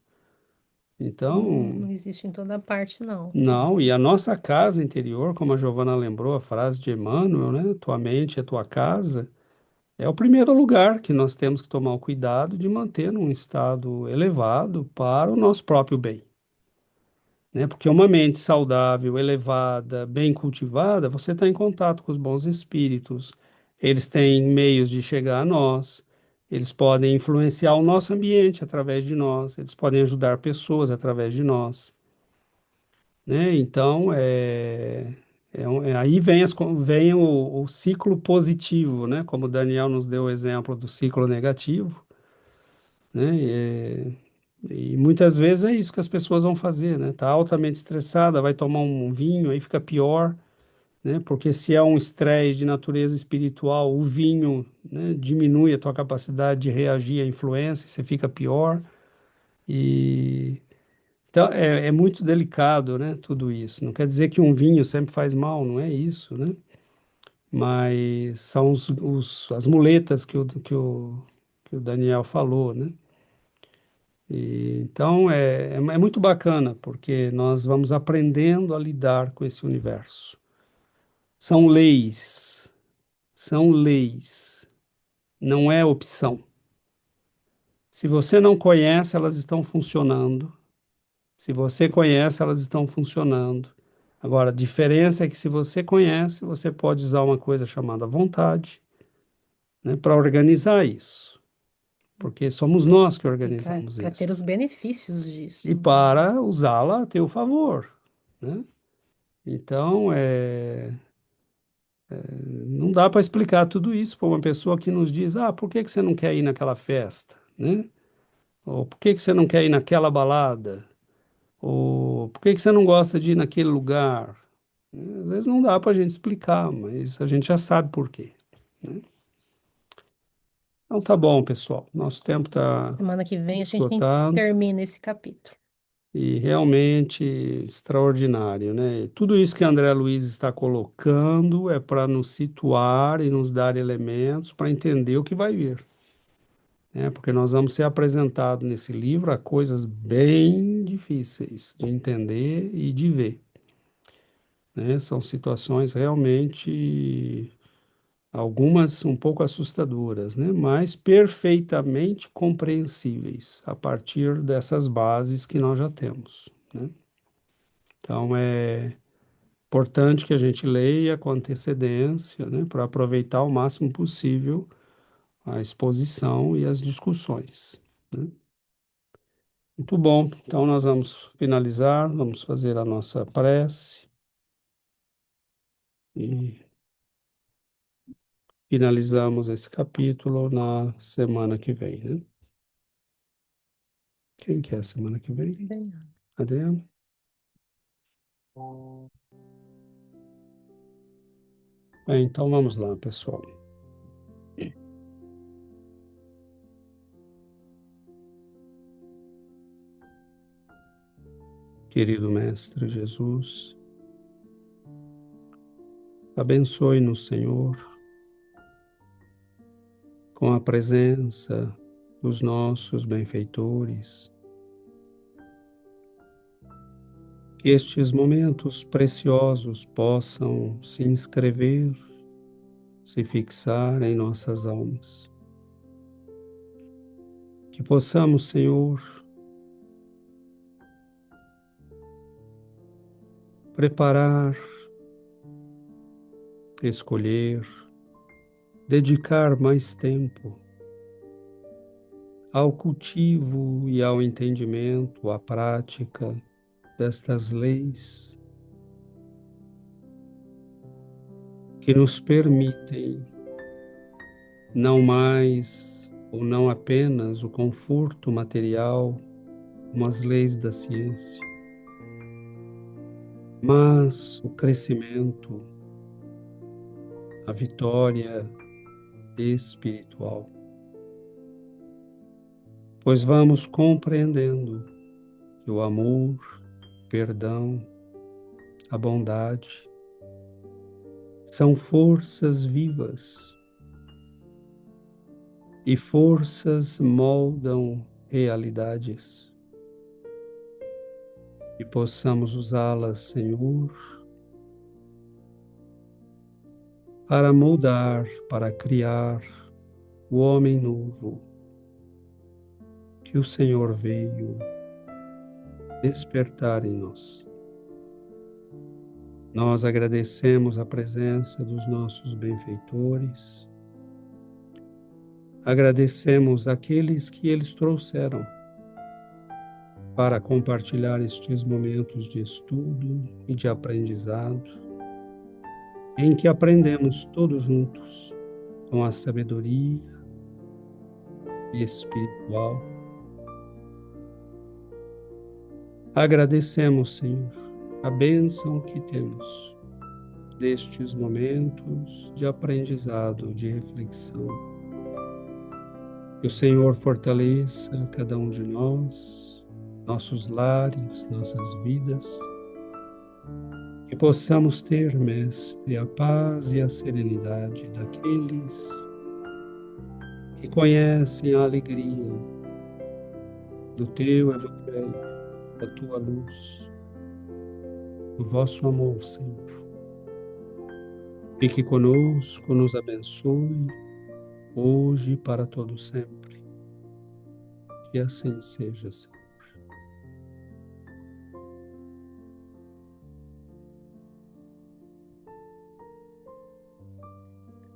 Não, Então, não existe em toda parte, não. não, e a nossa casa interior, como a Giovana lembrou, a frase de Emmanuel, né? Tua mente é tua casa, é o primeiro lugar que nós temos que tomar o cuidado de manter num estado elevado para o nosso próprio bem, né? Porque uma mente saudável, elevada, bem cultivada, você está em contato com os bons espíritos, eles têm meios de chegar a nós, eles podem influenciar o nosso ambiente através de nós, eles podem ajudar pessoas através de nós, né? Então, aí vem o ciclo positivo, né? Como o Daniel nos deu o exemplo do ciclo negativo, né? E muitas vezes é isso que as pessoas vão fazer, né? Tá altamente estressada, vai tomar um vinho, aí fica pior, né? Porque se é um estresse de natureza espiritual, o vinho, né, diminui a tua capacidade de reagir à influência, você fica pior. E então é muito delicado, né? Tudo isso. Não quer dizer que um vinho sempre faz mal, não é isso, né? Mas são as muletas que o Daniel falou, né? Então é muito bacana, porque nós vamos aprendendo a lidar com esse universo. São leis, são leis, não é opção. Se você não conhece, elas estão funcionando. Se você conhece, elas estão funcionando. Agora, a diferença é que se você conhece, você pode usar uma coisa chamada vontade, né, para organizar isso, porque somos nós que E organizamos para ter isso. os benefícios E disso. para usá-la a teu favor, né? Então, não dá para explicar tudo isso para uma pessoa que nos diz, por que que você não quer ir naquela festa, né? Ou por que que você não quer ir naquela balada? Ou por que que você não gosta de ir naquele lugar? Às vezes não dá para a gente explicar, mas a gente já sabe por quê, né? Então tá bom, pessoal. Nosso tempo está Semana que vem a gente esgotado termina esse capítulo. e realmente extraordinário, né? Tudo isso que André Luiz está colocando é para nos situar e nos dar elementos para entender o que vai vir, né? Porque nós vamos ser apresentados nesse livro a coisas bem difíceis de entender e de ver, né? São situações realmente, algumas um pouco assustadoras, né? Mas perfeitamente compreensíveis a partir dessas bases que nós já temos, né? Então é importante que a gente leia com antecedência, né? Para aproveitar o máximo possível a exposição e as discussões, né? Muito bom. Então nós vamos finalizar, vamos fazer a nossa prece e finalizamos esse capítulo na semana que vem, né? Quem que é a semana que vem? Bem, Adriano? Então vamos lá, pessoal. Querido Mestre Jesus, abençoe-nos, Senhor, com a presença dos nossos benfeitores, que estes momentos preciosos possam se inscrever, se fixar em nossas almas. Que possamos, Senhor, preparar, escolher, dedicar mais tempo ao cultivo e ao entendimento, à prática destas leis que nos permitem não mais ou não apenas o conforto material, como as leis da ciência, mas o crescimento, a vitória espiritual. Pois vamos compreendendo que o amor, o perdão, a bondade são forças vivas e forças moldam realidades e possamos usá-las, Senhor, para moldar, para criar o homem novo que o Senhor veio despertar em nós. Nós agradecemos a presença dos nossos benfeitores, agradecemos aqueles que eles trouxeram para compartilhar estes momentos de estudo e de aprendizado, em que aprendemos todos juntos com a sabedoria espiritual. Agradecemos, Senhor, a bênção que temos destes momentos de aprendizado, de reflexão. Que o Senhor fortaleça cada um de nós, nossos lares, nossas vidas, que possamos ter, Mestre, a paz e a serenidade daqueles que conhecem a alegria do Teu Evangelho, da Tua luz, do vosso amor, Senhor. Fique conosco, nos abençoe, hoje e para todo sempre. Que assim seja, Senhor.